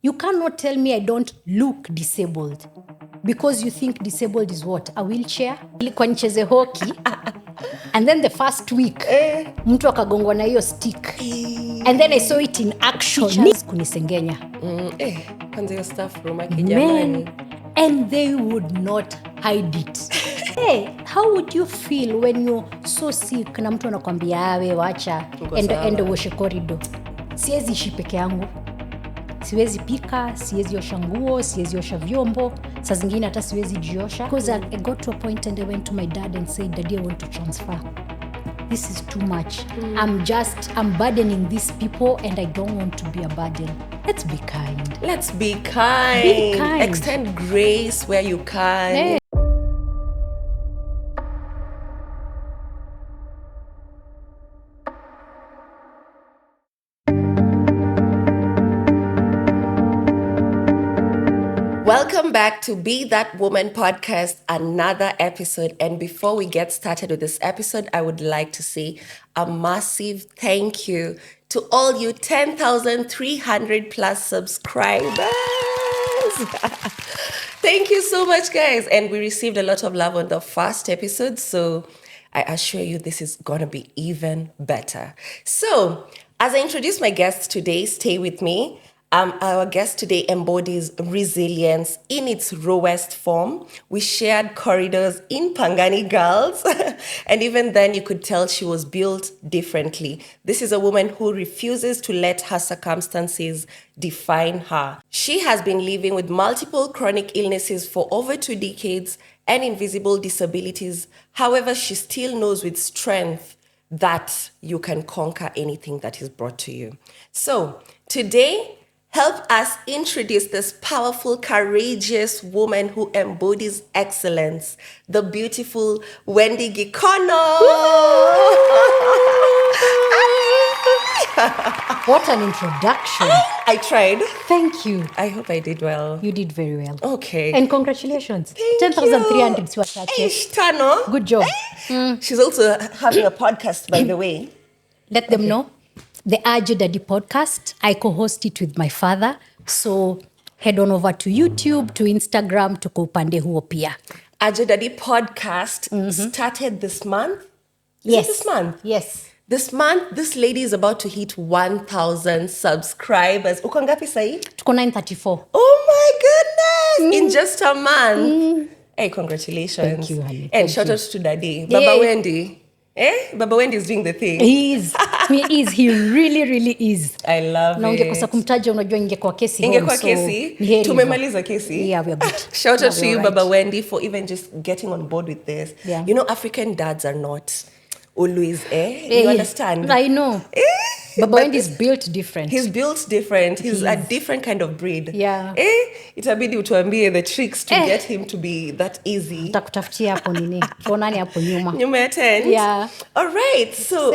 You cannot tell me I don't look disabled because you think disabled is what? A wheelchair? Ilikuwa nicheze hockey. And then the first week, mtu akagongwa na hiyo stick. And then I saw it in action. Kunisengenya. Kwanza hiyo staff room jamani. And they would not hide it. Hey, how would you feel when you're so sick na mtu anakuambia awe wacha ende uoshe corridor? Siwezi ishi peke yangu. Siwezi pika, siwezi osha nguo, siwezi osha vyombo. Saa zingine hata siwezi jiosha. Because I got to a point and I went to my dad and said, Daddy, I want to transfer. This is too much. I'm burdening these people and I don't want to be a burden. Let's be kind. Be kind. Extend grace where you can. Hey. Welcome back to Be That Woman podcast, another episode. And before we get started with this episode, I would like to say a massive thank you to all you 10,300 plus subscribers. Thank you so much, guys. And we received a lot of love on the first episode, so I assure you this is going to be even better. So, as I introduce my guests today, stay with me. Our guest today embodies resilience in its rawest form. We shared corridors in Pangani Girls, and even then you could tell she was built differently. This is a woman who refuses to let her circumstances define her. She has been living with multiple chronic illnesses for over 2 decades and invisible disabilities. However, she still knows with strength that you can conquer anything that is brought to you. So today, help us introduce this powerful, courageous woman who embodies excellence, the beautiful Wendie Gikono. What an introduction. I tried. Thank you. I hope I did well. You did very well. Okay. And congratulations. Thank 10,300 siwachache. Tano. Good job. She's also having a podcast, by the way. Let them know. The Ajo Daddy podcast. I co-host it with my father. So head on over to YouTube, to Instagram, to upande huo pia. Ajo Daddy podcast started this month. Yes. This month? Yes. This month, this lady is about to hit 1,000 subscribers. Uko ngapi sahi? Tuko 934. Oh my goodness! In just a month. Hey, congratulations. Thank you, honey. And shout out to Daddy. Baba Wendie. Baba Wendie is doing the thing. He is. He really, really is. I love na ungekosa kumtaja, unajua ingekuwa kesi. Ingekuwa kesi. Tumemaliza kesi. Yeah, we are good. Shout out to you, right. Baba Wendie, for even just getting on board with this. Yeah. You know, African dads are not always, You understand? I know. Baba Wendie is built different. He's built different. He's a different kind of breed. Yeah. Itabidi utuambie the tricks to get him to be that easy. Takutafutia hapo nini? Tuonane hapo nyuma. Nyuma ya tent. Yeah. All right. So,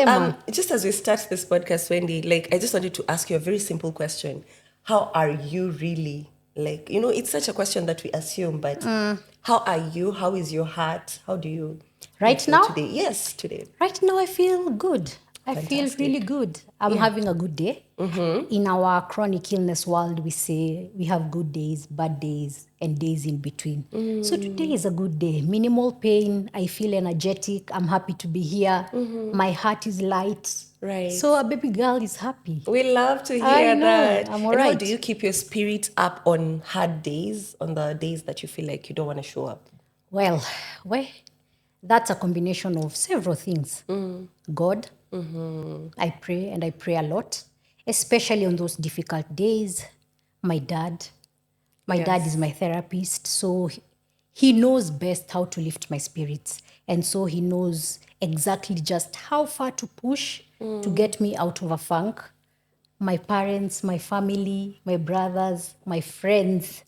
just as we start this podcast, Wendie, I just wanted to ask you a very simple question. How are you really? It's such a question that we assume, but how are you? How is your heart? How do you right now? Today? Yes, today. Right now, I feel good. Fantastic. I feel really good. I'm having a good day. In our chronic illness world, we say we have good days, bad days, and days in between. So today is a good day. Minimal pain. I feel energetic. I'm happy to be here. My heart is light. Right. So a baby girl is happy. We love to hear that. I'm all right. How do you keep your spirit up on hard days, on the days that you feel like you don't want to show up? Well, that's a combination of several things. God. I pray, and I pray a lot, especially on those difficult days. My dad is my therapist, so he knows best how to lift my spirits, and so he knows exactly just how far to push to get me out of a funk. My parents, my family, my brothers, my friends,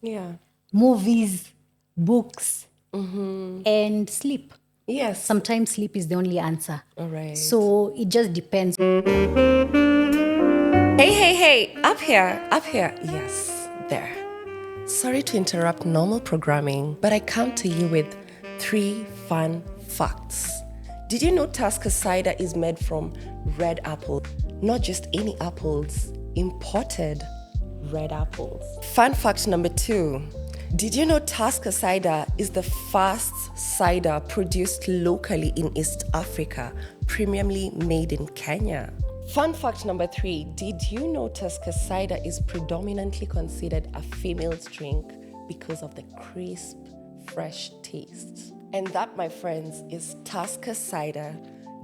movies, books, and sleep. Yes. Sometimes sleep is the only answer. All right. So it just depends. Hey. Up here. Yes, there. Sorry to interrupt normal programming, but I come to you with 3 fun facts. Did you know Tusker cider is made from red apple? Not just any apples, imported red apples. Fun fact number 2. Did you know Tusker cider is the first cider produced locally in East Africa, premiumly made in Kenya? Fun fact number 3. Did you know Tusker cider is predominantly considered a female's drink because of the crisp, fresh taste? And that, my friends, is Tusker cider.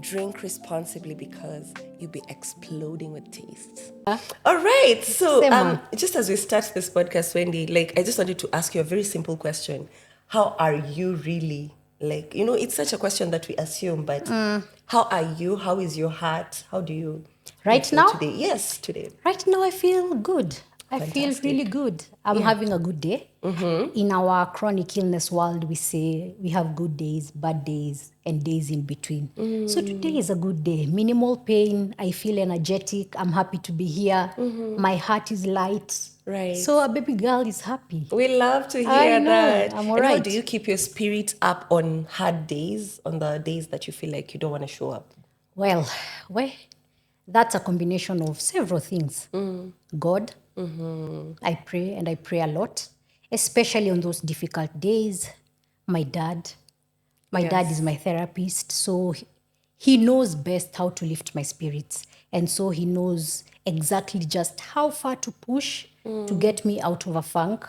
Drink responsibly because you'll be exploding with taste. All right. So just as we start this podcast, Wendie, I just wanted to ask you a very simple question. How are you really? It's such a question that we assume, but how are you? How is your heart? How do you right now? Today? Yes, today. Right now, I feel good. I feel really good. I'm having a good day. In our chronic illness world, we say we have good days, bad days, and days in between. So today is a good day. Minimal pain. I feel energetic. I'm happy to be here. My heart is light. Right. So a baby girl is happy. We love to hear that. I'm all and right. How do you keep your spirit up on hard days, on the days that you feel like you don't want to show up? Well, that's a combination of several things. God. I pray, and I pray a lot, especially on those difficult days. My dad is my therapist, so he knows best how to lift my spirits. And so he knows exactly just how far to push to get me out of a funk.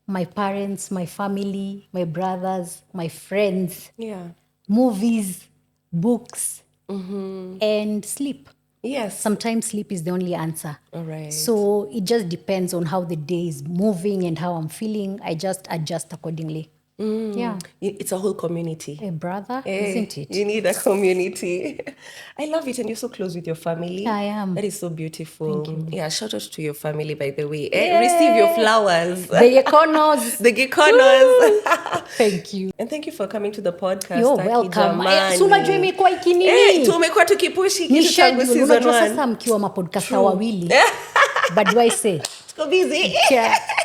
My parents, my family, my brothers, my friends, movies, books, and sleep. Yes. Sometimes sleep is the only answer. All right. So it just depends on how the day is moving and how I'm feeling. I just adjust accordingly. Yeah. It's a whole community. A brother, isn't it? You need a community. I love it. And you're so close with your family. I am. That is so beautiful. Thank you. Yeah, shout out to your family, by the way. Receive your flowers. The Gikonos. The Gikonos. Thank you. And thank you for coming to the podcast. You're welcome. Si unajua imekuwa ikinini. Tumekuwa tukipushi Ni kitu tangu schedule. season Unajua 1. sasa mkiwa mapodcasta wawili. But do I say? Tuko busy.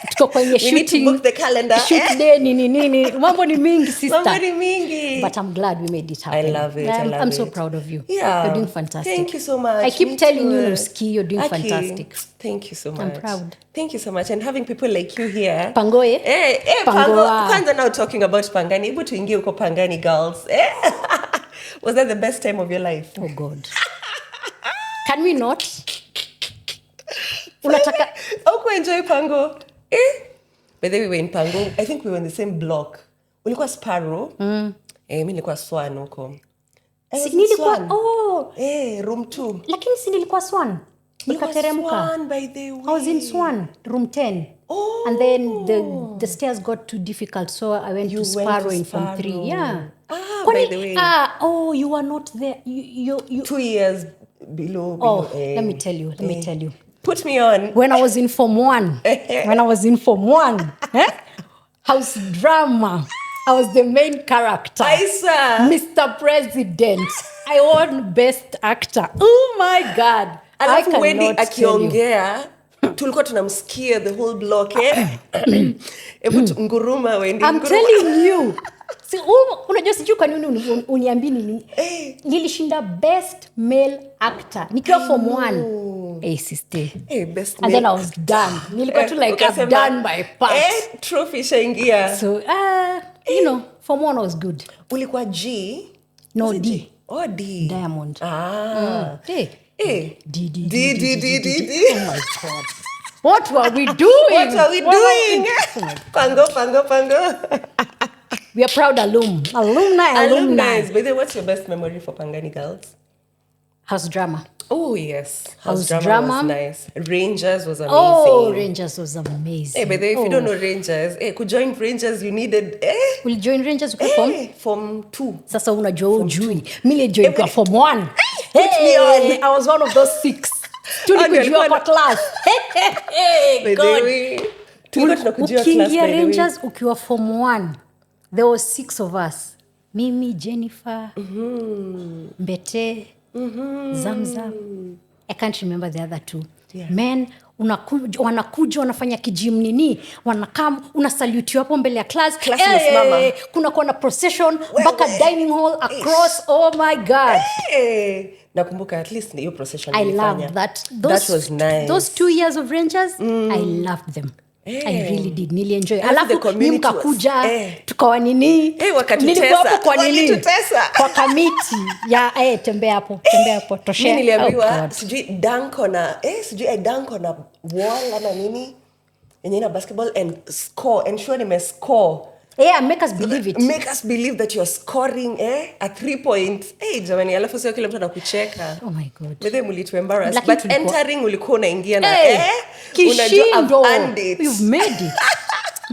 Tuko kwenye We need to book the calendar. Shoot day, nini. Mambo ni mingi, sister. Mambo ni mingi. But I'm glad we made it happen. I love it. I'm so proud of you. Yeah. You're doing fantastic. Thank you so much. I keep Me telling too. you, Nuski, you're doing fantastic. Thank you so much. I'm proud. Thank you so much. And having people like you here. Pangoe? Pango. Kwanza now talking about Pangani. Hebu tuingie huko Pangani, girls. Was that the best time of your life? Oh, God. Can we not? Unataka... How enjoy Pango? But then we were in Pango. I think we were in the same block. Ulikuwa Sparrow. Mimi nilikuwa Swan huko. Nilikuwa room 2. Lakini si nilikuwa Swan. Nikateremka. Swan, by the way. I was in Swan, room 10. Oh. And then the stairs got too difficult, so I went to Sparrow in Form 3. Yeah. By the way. You were not there. You 2 years below. Let me tell you. Put me on. When I was in Form 1, house drama, I was the main character. I saw. Mr. President. I won Best Actor. Oh my God. Alafu Wendie akiongea, tulikuwa tunamsikia the whole block. Nguruma Wendie. I'm telling you. Unajua sijui kwa nini uniambi nini. Nilishinda Best Male Actor. Nikiwa Form 1. Sister. Best and male. then I was done. Nilikuwa tu like I've done my part. Trophy shaingia. So, Form 1 was good. Ulikuwa G? No, D. Oh, D. Diamond. D. Oh my God. What were we doing? Pango. We are proud alumni. By the way, what's your best memory for Pangani girls? House drama. Oh, yes. House drama was nice. Rangers was amazing. Oh, Rangers was amazing. By the way, if you don't know Rangers, could join Rangers, you needed... Will join Rangers Form 2. Sasa unajua ujui. Mimi join kwa Form 1. Put me on. I was one of those 6. Tulikujua kwa class. By the way, ukiingia Rangers ukiwa Form 1, there were 6 of us. Mimi, Jennifer, Mbete, Zamzam. I can't remember the other 2. Yeah. Man, wanakuja wanafanya kijim nini, wanakam, unasalutiwa hapo mbele ya class imesimama. kuna kuwa na procession mpaka dining hall across. Oh my god, nakumbuka at least hiyo procession I nilifanya. loved that. That was nice. Those 2 years of Rangers, I loved them. I really did. Nilienjoy. Alafu the Alafu community ni mkakuja was- tukawa nini, wakatutesa. nilikuwa hapo kwa nini, Walitutesa. kwa kamiti ya tembea hapo toshea. Mi niliambiwa Oh God. sijui danko na danko na wall ama nini yenye ina basketball and score, ensure nimescore, Make us believe it. make us believe that you're scoring a 3 point. Jamani, alafu sio kila mtu anakucheka. Oh my god. Whether mulitu embarrass, Lakini but tulikuwa- entering ulikuwa unaingia na Kishindo. unajua I've earned it. You've made it.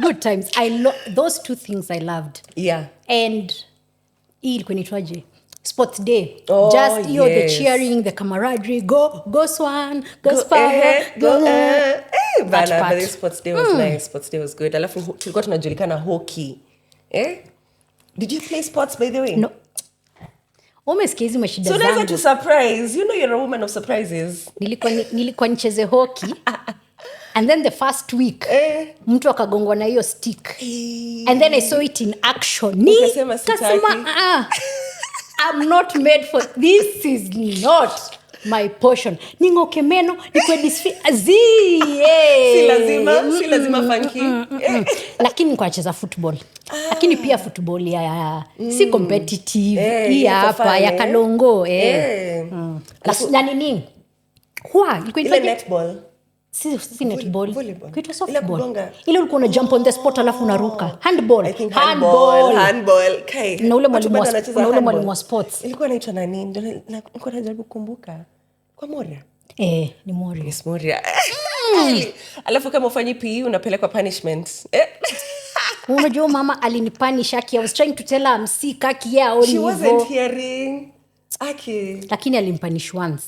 Good times. Those 2 things I loved. Yeah. And hii ilikuwa inaitwaje? Sports day. Oh, Just the yes. cheering, the camaraderie, go Swan, go Go Spire, ahead, go go That bana, part. but this sports day was nice. Sports day was good. Alafu tulikuwa tunajulikana hockey. Did you play sports by the way? No. Umesikia hizi mashida So unaweza to zangu. surprise. You know you're a woman of surprises. Nilikuwa nicheze hockey. And then the first week mtu akagongwa na hiyo stick. And then I saw it in action. Ukasema sitaki. I'm not made for this, is not my portion. Ningoke meno nikwe disfi Si lazima funky. Lakini nilikuwa nacheza football. Lakini pia football ya si competitive. Hii for hapa fun, ya Kalongo na nini? Ilikuwa Ile netball. si netball. Volleyball. Kuitwa Ile softball. kugonga. Ile ulikuwa una jump on the spot alafu unaruka. Handball. I think handball. Okay. Na ule Watu mwalimu bado wa- wanacheza na ule handball. mwalimu wa sports. Ilikuwa inaitwa nani? Nilikuwa najaribu kukumbuka. Kwa Moria. Ni Mori. Miss Moria. Alafu kama ufanyi PE unapelekwa punishment. Unajua mama alinipanish aki. I was trying to tell her I'm sick aki yao She wasn't hearing. Aki. lakini alimpanish once.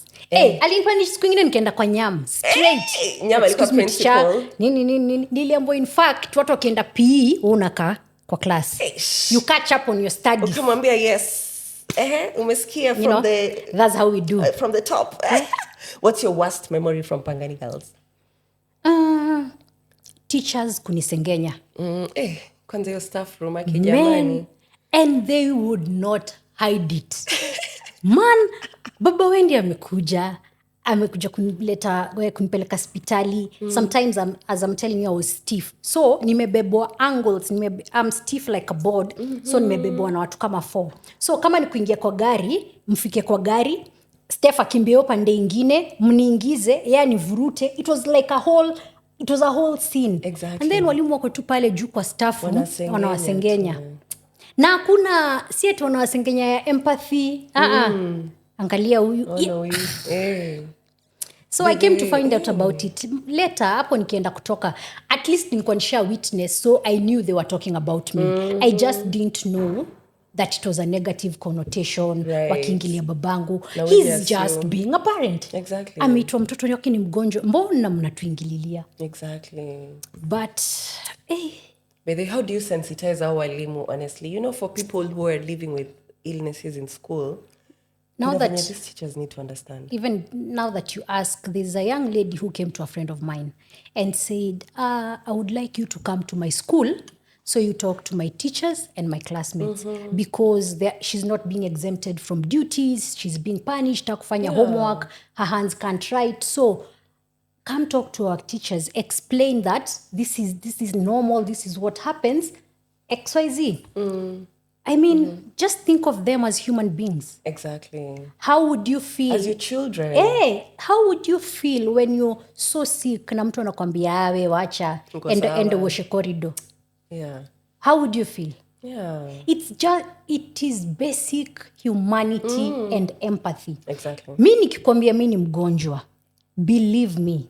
Alimpanish siku ingine nikaenda kwa nyam straight. Nyama ilikuwa Excuse me, principal. teacher. Nini niliambiwa in fact watu wakienda PE unakaa kwa class. You catch up on your studies. Ukimwambia yes. Umesikia You know, that's how we do. from the top. What's your worst memory from Pangani Girls? Teachers kunisengenya. Kwanza hiyo staff room aki jamani. Men, and they would not hide it. Man, baba Wendie amekuja kunipeleka hospitali. Sometimes as I'm telling you I was stiff. So nimebebwa angles, I'm stiff like a board. So nimebebwa na watu kama 4. So kama ni kuingia kwa gari, mfike kwa gari, Steph akimbia pande ingine, mniingize, yani vurute. It was a whole scene. Exactly. And then walimu wako tu pale juu kwa staff wanawasengenya. Na hakuna si eti wanawasengenya ya empathy. Angalia huyu. So I came to find out about it later. Hapo nikienda kutoka, at least nilikuwa nisha witness, so I knew they were talking about me. I just didn't know that it was a negative connotation. Right. Wakiingilia babangu. Now He's we just assume. being a parent. Exactly. Ameitwa mtoto wake ni mgonjwa. Mbona mnatuingililia? Exactly. But But how do you sensitize our walimu, honestly? You know, for people who are living with illnesses in school, now that these teachers need to understand. even now that you ask, there's a young lady who came to a friend of mine and said, I would like you to come to my school so you talk to my teachers and my classmates because she's not being exempted from duties, she's being punished, hakufanya homework, her hands can't write. So come talk to our teachers, explain that this is normal, this is what happens, XYZ. I mean, just think of them as human beings. Exactly. How would you feel? As your children. How would you feel when you're so sick na mtu anakwambia we wacha ende washe corridor? Yeah. How would you feel? Yeah. It is basic humanity and empathy. Exactly. Mi nikikwambia mi ni mgonjwa, believe me,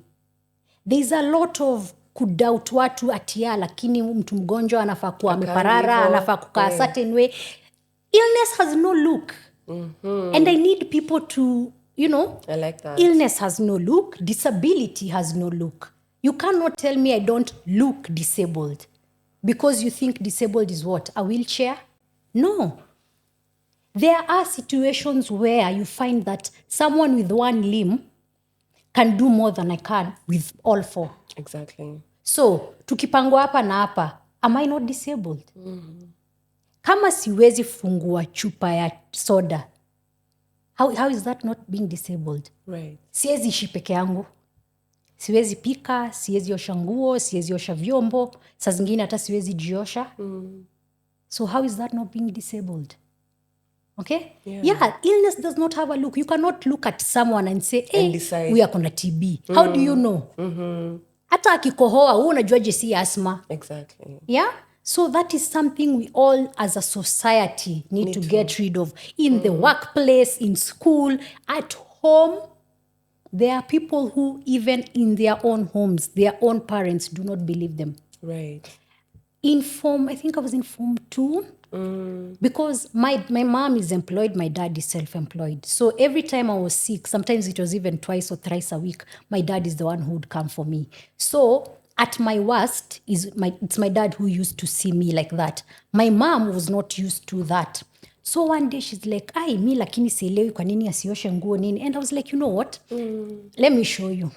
there's a lot of kudoubt watu atia, lakini mtu mgonjwa anafaa kuwa ameparara, anafaa kukaa certain way. Illness has no look. And I need people to, I like that. Illness has no look. Disability has no look. You cannot tell me I don't look disabled because you think disabled is what? A wheelchair? No. There are situations where you find that someone with one limb can do more than I can with all 4. Exactly. So tukipangwa hapa na hapa, am I not disabled? Kama siwezi fungua chupa ya soda, how is that not being disabled? Right. Siwezi ishi peke yangu, siwezi pika, siwezi osha nguo, siwezi osha vyombo, saa zingine hata siwezi jiosha. So how is that not being disabled? Okay? Yeah, illness does not have a look. You cannot look at someone and say, hey, we are kona TB. How do you know? Hata akikohoa, wewe unajuaje si asthma? Exactly. Yeah? So that is something we all as a society need to get rid of. In the workplace, in school, at home. There are people who even in their own homes, their own parents do not believe them. Right. I think I was in Form 2. Because my mom is employed, my dad is self-employed. So every time I was sick, sometimes it was even twice or thrice a week, my dad is the one who would come for me. So at my worst, it's my dad who used to see me like that. My mom was not used to that. So one day she's like, mi lakini sielewi kwa nini asioshe nguo nini. And I was like, you know what? Let me show you.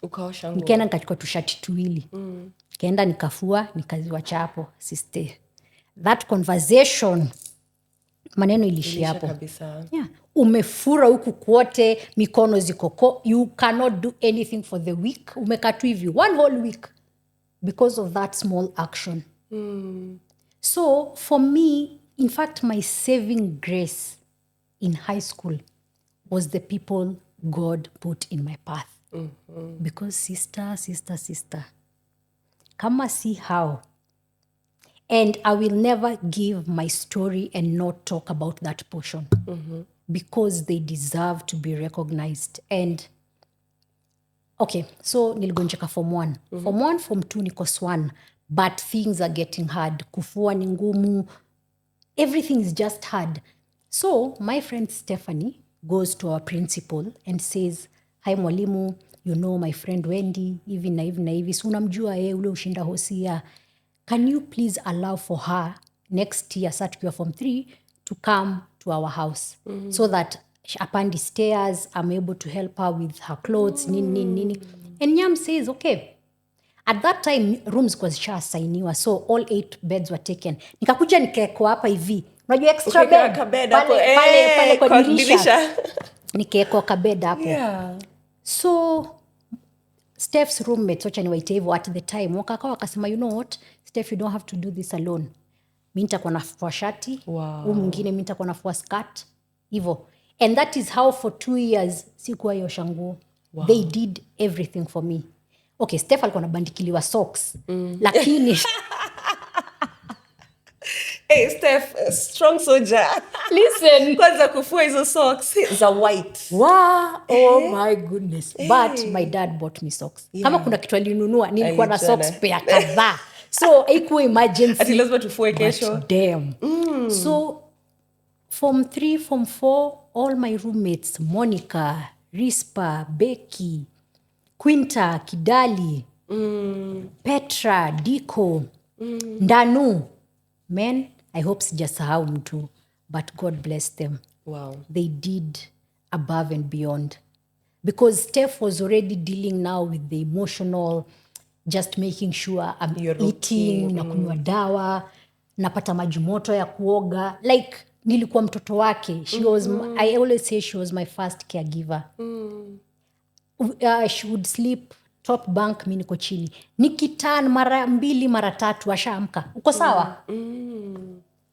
Ukaosha nguo. Nikaenda nikachukua tushati 2. Nikaenda nikafua, nikaziwacha hapo, sister. That conversation, maneno ilishi hapo. Yeah. Umefura huku kwote, mikono zikoko. You cannot do anything for the week. Umekaa tu hivi 1 whole week because of that small action. So for me, in fact, my saving grace in high school was the people God put in my path. Because sister, kama si how. And I will never give my story and not talk about that portion. Because they deserve to be recognized. And okay, so niligonjeka Form 1. Form 1, Form 2 niko Swan. But things are getting hard. Kufua ni ngumu. Everything is just hard. So my friend Stephanie goes to our principal and says, hi mwalimu, you know my friend Wendie, hivi na hivi. So unamjua ule ushinda hosia. Can you please allow for her next year, sa tukiwa Form 3, to come to our house so that apandi stairs, I'm able to help her with her clothes, nini. And Nyam says, okay. At that time, rooms kwa zishasainiwa, so all 8 beds were taken. Nikakuja nikaekwa hapa hivi. Unajua extra bed? Pale kwa dirisha. Nikaekwa kabed hapo. Yeah. So, Steph's roommate, wacha niwaite hivyo, at the time, wakasema, you know what, Steph, you don't have to do this alone. Mi nitakuwa nafua shati, mwingine mi nitakuwa nafua skirt, hivyo. And that is how for 2 years, sikuwa yosha nguo. They did everything for me. Okay, Steph alikuwa nabandikiliwa socks, lakini... Hey, Steph, strong soldier. Listen. Kwanza kufua hizo socks za white. Wow, oh my goodness. But my dad bought me socks. Kama kuna kitu alinunua, nilikuwa na socks pair kadhaa. So, haikuwa emergency. Ati lazima tufue kesho. Damn. So, Form 3, Form 4, all my roommates, Monica, Rispa, Becky, Quinta, Kidali, Petra, Diko, Ndanu. Men, I hope sijasahau mtu, but God bless them. Wow. They did above and beyond. Because Steph was already dealing now with the emotional, just making sure I'm eating, na kunywa dawa, napata maji moto ya kuoga. Like, nilikuwa mtoto wake. I always say she was my first caregiver. She would sleep top bunk, mi niko chini. Nikiturn mara 2 mara 3 ashaamka. Uko sawa?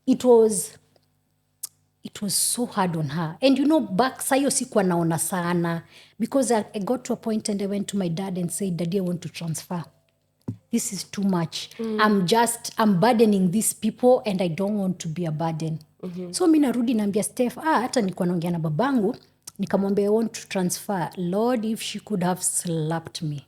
It was so hard on her. And you know, back sayo sikuwa naona sana. Because I got to a point and I went to my dad and said, Daddy, I want to transfer. This is too much. I'm burdening these people and I don't want to be a burden. So mi narudi naambia Steph, hata nilikuwa naongea na babangu, nikamwambia I want to transfer. Lord, if she could have slapped me.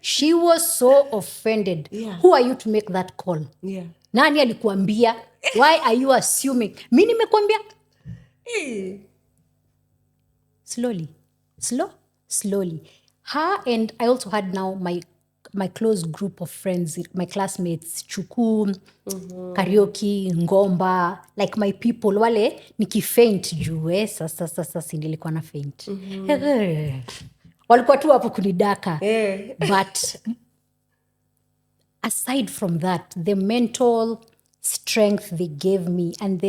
She was so offended. Yeah. Who are you to make that call? Yeah. Nani alikuambia? Why are you assuming? Mi nimekuambia? Slowly. Her, and I also had now my my close group of friends, my classmates, chuku, karaoke, ngomba, like my people, wale nikifaint juu sasa si nilikuwa na faint. Walikuwa tu hapo kunidaka. But aside from that, the mental strength they gave me and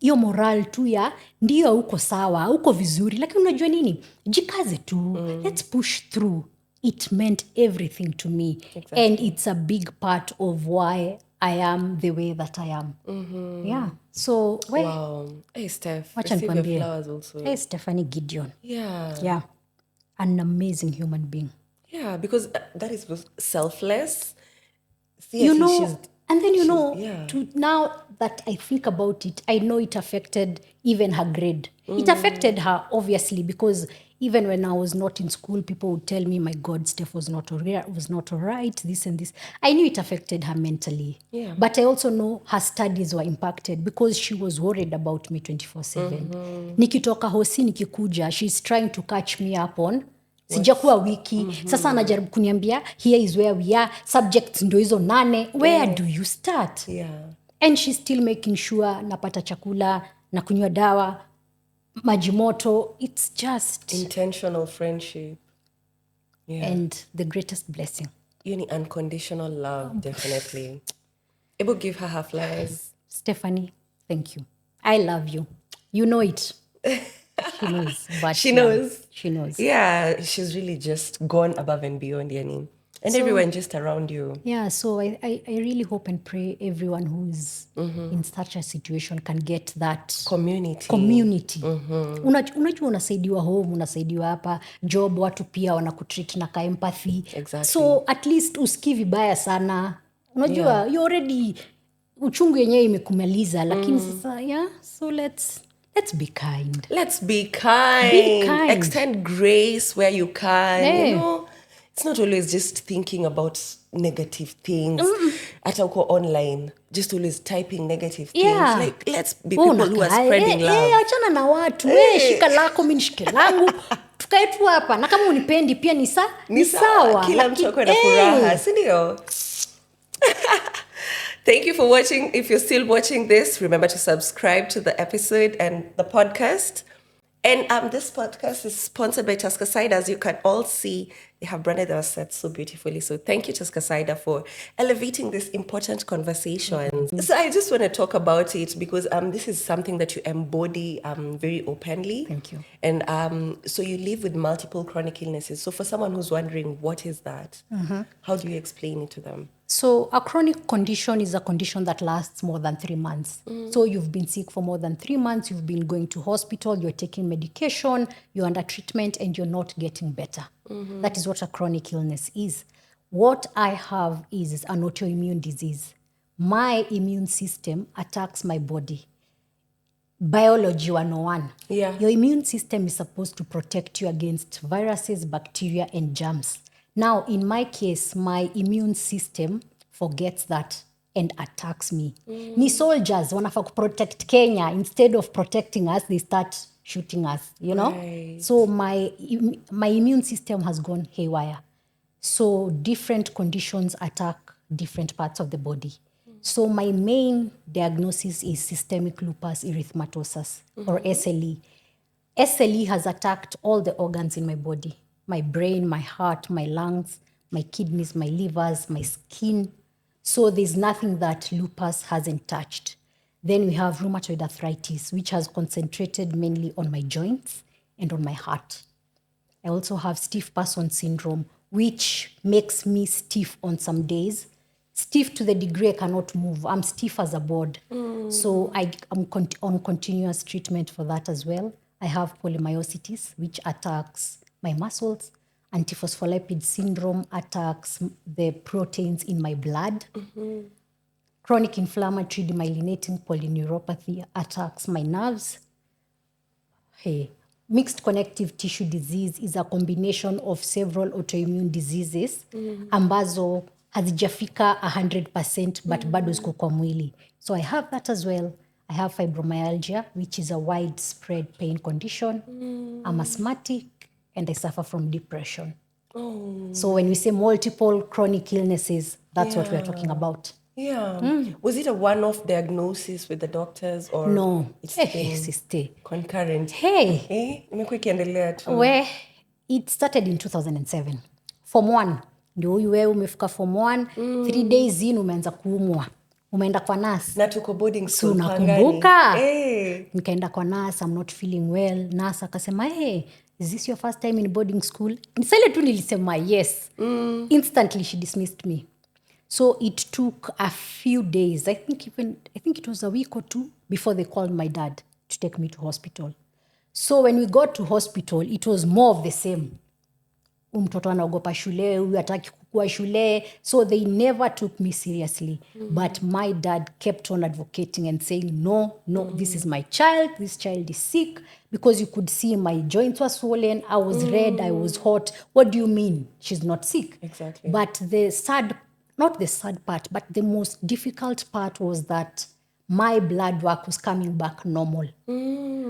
hiyo moral tu ya ndio uko sawa, uko vizuri, lakini unajua nini, jikaze tu, let's push through. It meant everything to me. Exactly. And it's a big part of why I am the way that I am. Yeah. So wow. Hey Steph, receive your flowers also. Hey Stephanie Gideon. Yeah. An amazing human being. Yeah, because that is selfless. And then now that I think about it, I know it affected even her grade. It affected her, obviously, because even when I was not in school, people would tell me, my God, Steph was not all right, this and this. I knew it affected her mentally. Yeah. But I also know her studies were impacted because she was worried about me 24/7. Nikitoka hosi, nikikuja, she's trying to catch me up on sijakuwa wiki. Sasa anajaribu kuniambia, here is where we are, subjects ndo hizo 8, where do you start? And she's still making sure napata chakula, na kunywa dawa, maji moto. It's just intentional friendship. And the greatest blessing. Unconditional love, definitely. Able to give her flowers. Stephanie, thank you. I love you. You know it. She knows. But she knows. She knows. Yeah, she's really just gone above and beyond, Yani. And so, everyone just around you. Yeah, so I really hope and pray everyone who's in such a situation can get that community. Unajua unasaidiwa home, unasaidiwa hapa, job, watu pia wanakutreat na ka empathy. Exactly. So at least usikii vibaya sana. Unajua you already uchungu yenyewe imekumaliza, lakini sasa so let's be kind. Let's be kind. Be kind. Extend grace where you can. Yeah. It's not always just thinking about negative things. Hata uko online, just always typing negative things. Like, let's be people who are spreading love. Achana na watu. Shika lako, mimi nishike langu. Tukae tu hapa. Na kama unipendi pia ni sawa. Kila mtu ako na furaha, si ndio? Thank you for watching. If you're still watching this, remember to subscribe to the episode and the podcast. And this podcast is sponsored by Tuskaside. As you can all see, they have branded our set so beautifully. So thank you, Tuskaside, for elevating this important conversation. So I just want to talk about it because this is something that you embody very openly. Thank you. And so you live with multiple chronic illnesses. So for someone who's wondering, what is that? How do you explain it to them? So a chronic condition is a condition that lasts more than 3 months. So you've been sick for more than 3 months, you've been going to hospital, you're taking medication, you're under treatment, and you're not getting better. That is what a chronic illness is. What I have is an autoimmune disease. My immune system attacks my body. Biology 101. Yeah. Your immune system is supposed to protect you against viruses, bacteria, and germs. Now, in my case, my immune system forgets that and attacks me. Ni soldiers wanafaa protect Kenya. Instead of protecting us, they start shooting us, you know? Right. So my immune system has gone haywire. So different conditions attack different parts of the body. So my main diagnosis is systemic lupus erythematosus, or SLE. SLE has attacked all the organs in my body. My brain, my heart, my lungs, my kidneys, my livers, my skin. So there's nothing that lupus hasn't touched. Then we have rheumatoid arthritis, which has concentrated mainly on my joints and on my heart. I also have stiff person syndrome, which makes me stiff on some days. Stiff to the degree I cannot move. I'm stiff as a board. So I'm on continuous treatment for that as well. I have polymyositis, which attacks my muscles. Antiphospholipid syndrome attacks the proteins in my blood. Chronic inflammatory demyelinating polyneuropathy attacks my nerves. Mixed connective tissue disease is a combination of several autoimmune diseases ambazo hazijafika 100% but bado ziko kwa mwili. So I have that as well. I have fibromyalgia, which is a widespread pain condition. I'm asthmatic and I suffer from depression. So when we say multiple chronic illnesses, that's what we're talking about. Yeah. Was it a one-off diagnosis with the doctors or No. it's Hey, been sister. concurrent? Hey, Imekuwa ikiendelea tu. where it started in 2007. Form 1. Ndio huyu wewe umefika form 1, 3 days in umeanza kuumwa. Umeenda kwa nurse. Na tuko boarding school Unakumbuka? Nikaenda kwa nurse, I'm not feeling well. Nurse akasema, hey, is this your first time in boarding school? Nisale tu nilisema yes. Instantly she dismissed me. So it took a few days. I think it was a week or two before they called my dad to take me to hospital. So when we got to hospital, it was more of the same. Mtoto anaogopa shule, huyu hataki kukua shule. So they never took me seriously. But my dad kept on advocating and saying, no, this is my child. This child is sick. Because you could see my joints were swollen. I was red. I was hot. What do you mean? She's not sick. Exactly. But not the sad part, but the most difficult part was that my blood work was coming back normal.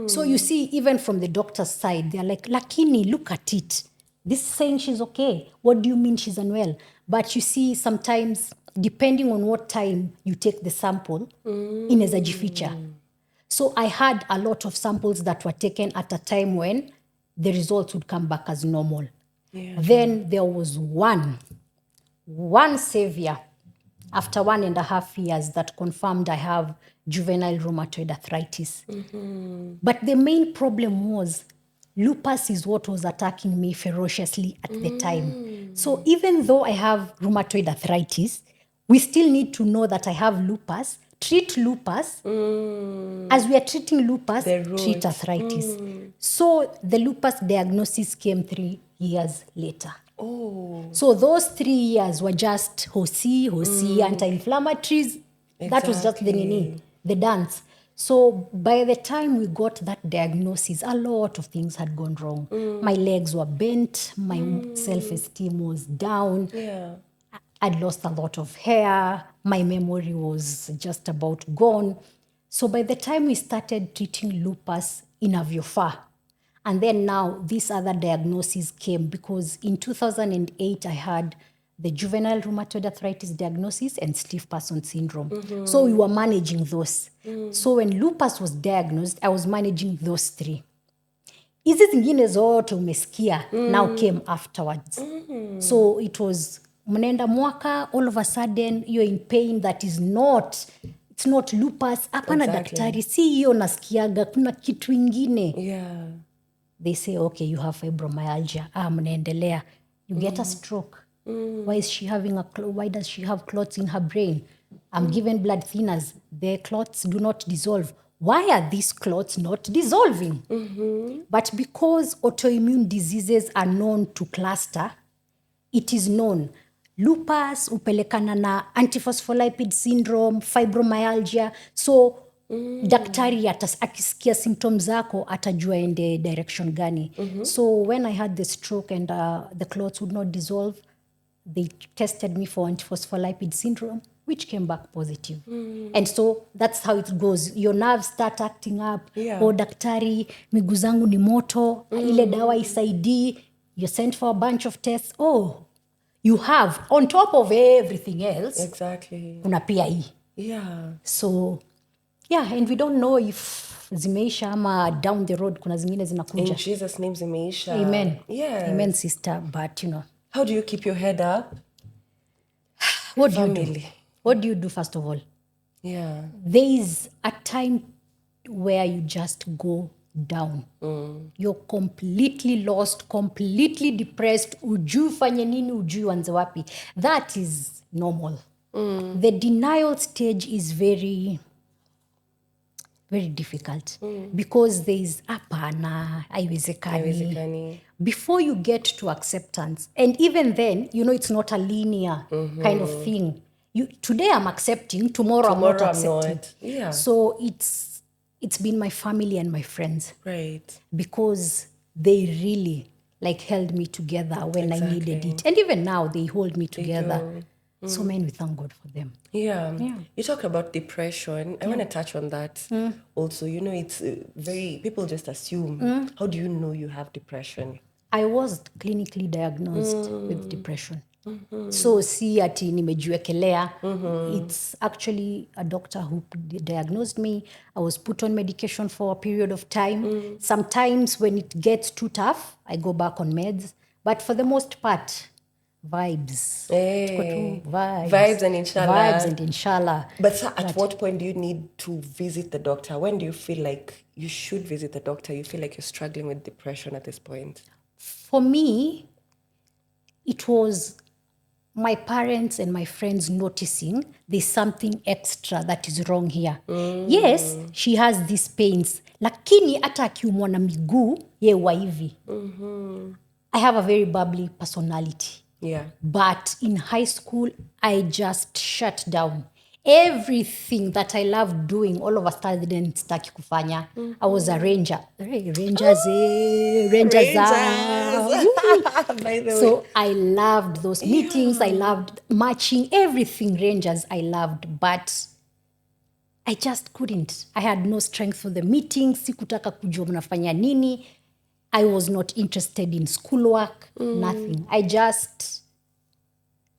So you see, even from the doctor's side, they're like, Lakini, look at it. This is saying she's okay. What do you mean she's unwell? But you see, sometimes, depending on what time you take the sample, inaweza jificha. So I had a lot of samples that were taken at a time when the results would come back as normal. Yeah. Then there was one savior after 1.5 years that confirmed I have juvenile rheumatoid arthritis. But the main problem was lupus is what was attacking me ferociously at the time. So even though I have rheumatoid arthritis, we still need to know that I have lupus, treat lupus. As we are treating lupus, treat arthritis. So the lupus diagnosis came 3 years later. So those 3 years were just hosi, anti-inflammatories. Exactly. That was just the dance. So by the time we got that diagnosis, a lot of things had gone wrong. My legs were bent. My self-esteem was down. Yeah. I'd lost a lot of hair. My memory was just about gone. So by the time we started treating lupus in Aviofa, and then now this other diagnosis came because in 2008 I had the juvenile rheumatoid arthritis diagnosis and stiff person syndrome. So we were managing those. So when lupus was diagnosed, I was managing those 3. Hizi zingine zote umesikia now came afterwards. So it was mnaenda mwaka, all of a sudden you're in pain that is it's not lupus. Hapana daktari, si hiyo nasikiaga, kuna kitu ingine. Yeah. They say, okay, you have fibromyalgia. Mnaendelea. You get a stroke. Why does she have clots in her brain? I'm given blood thinners. The clots do not dissolve. Why are these clots not dissolving? But because autoimmune diseases are known to cluster, it is known. Lupus, upelekana na antiphospholipid syndrome, fibromyalgia. So daktari akisikia symptoms zako atajua ende direction gani. So when I had the stroke and the clots would not dissolve, they tested me for antiphospholipid syndrome, which came back positive. And so that's how it goes. Your nerves start acting up. Yeah. Daktari, miguu zangu ni moto, ile dawa isaidii. You're sent for a bunch of tests. You have, on top of everything else, Exactly. kuna pia hii. Yeah. So, yeah, and we don't know if zimeisha ama down the road kuna zingine zinakuja. In Jesus' name, zimeisha. Amen. Yeah. Amen, sister. But, how do you keep your head up? What do you do? What do you do, first of all? Yeah. There is a time where you just go down. You're completely lost, completely depressed. Ujui fanye nini, ujui uanze wapi. That is normal. The denial stage is very, very difficult because there is hapana, haiwezekani. Before you get to acceptance, and even then, it's not a linear kind of thing. Today I'm accepting, tomorrow I'm not accepting. Yeah. So it's been my family and my friends. Right. Because they really held me together when I needed it. And even now they hold me together. So man, we thank God for them. Yeah. You talk about depression. I want to touch on that. Also, it's very, people just assume. How do you know you have depression? I was clinically diagnosed with depression. So si ati nimejiwekelea. It's actually a doctor who diagnosed me. I was put on medication for a period of time. Sometimes when it gets too tough, I go back on meds. But for the most part, vibes. Tuko tu vibes. Vibes and inshallah. Vibes and inshallah. But sir, at what point do you need to visit the doctor? When do you feel like you should visit the doctor? You feel like you're struggling with depression at this point? For me, it was my parents and my friends noticing there's something extra that is wrong here. Yes, she has these pains. Lakini hata akiumwa na miguu, ye wa hivi. I have a very bubbly personality. Yeah. But in high school, I just shut down. Everything that I loved doing, all of a sudden, staki kufanya. I was a ranger. Hey, Rangers, Rangers. By the way. So I loved those meetings. I loved marching, everything Rangers I loved. But I just couldn't. I had no strength for the meetings. Sikutaka kujua mnafanya nini. I was not interested in schoolwork, nothing.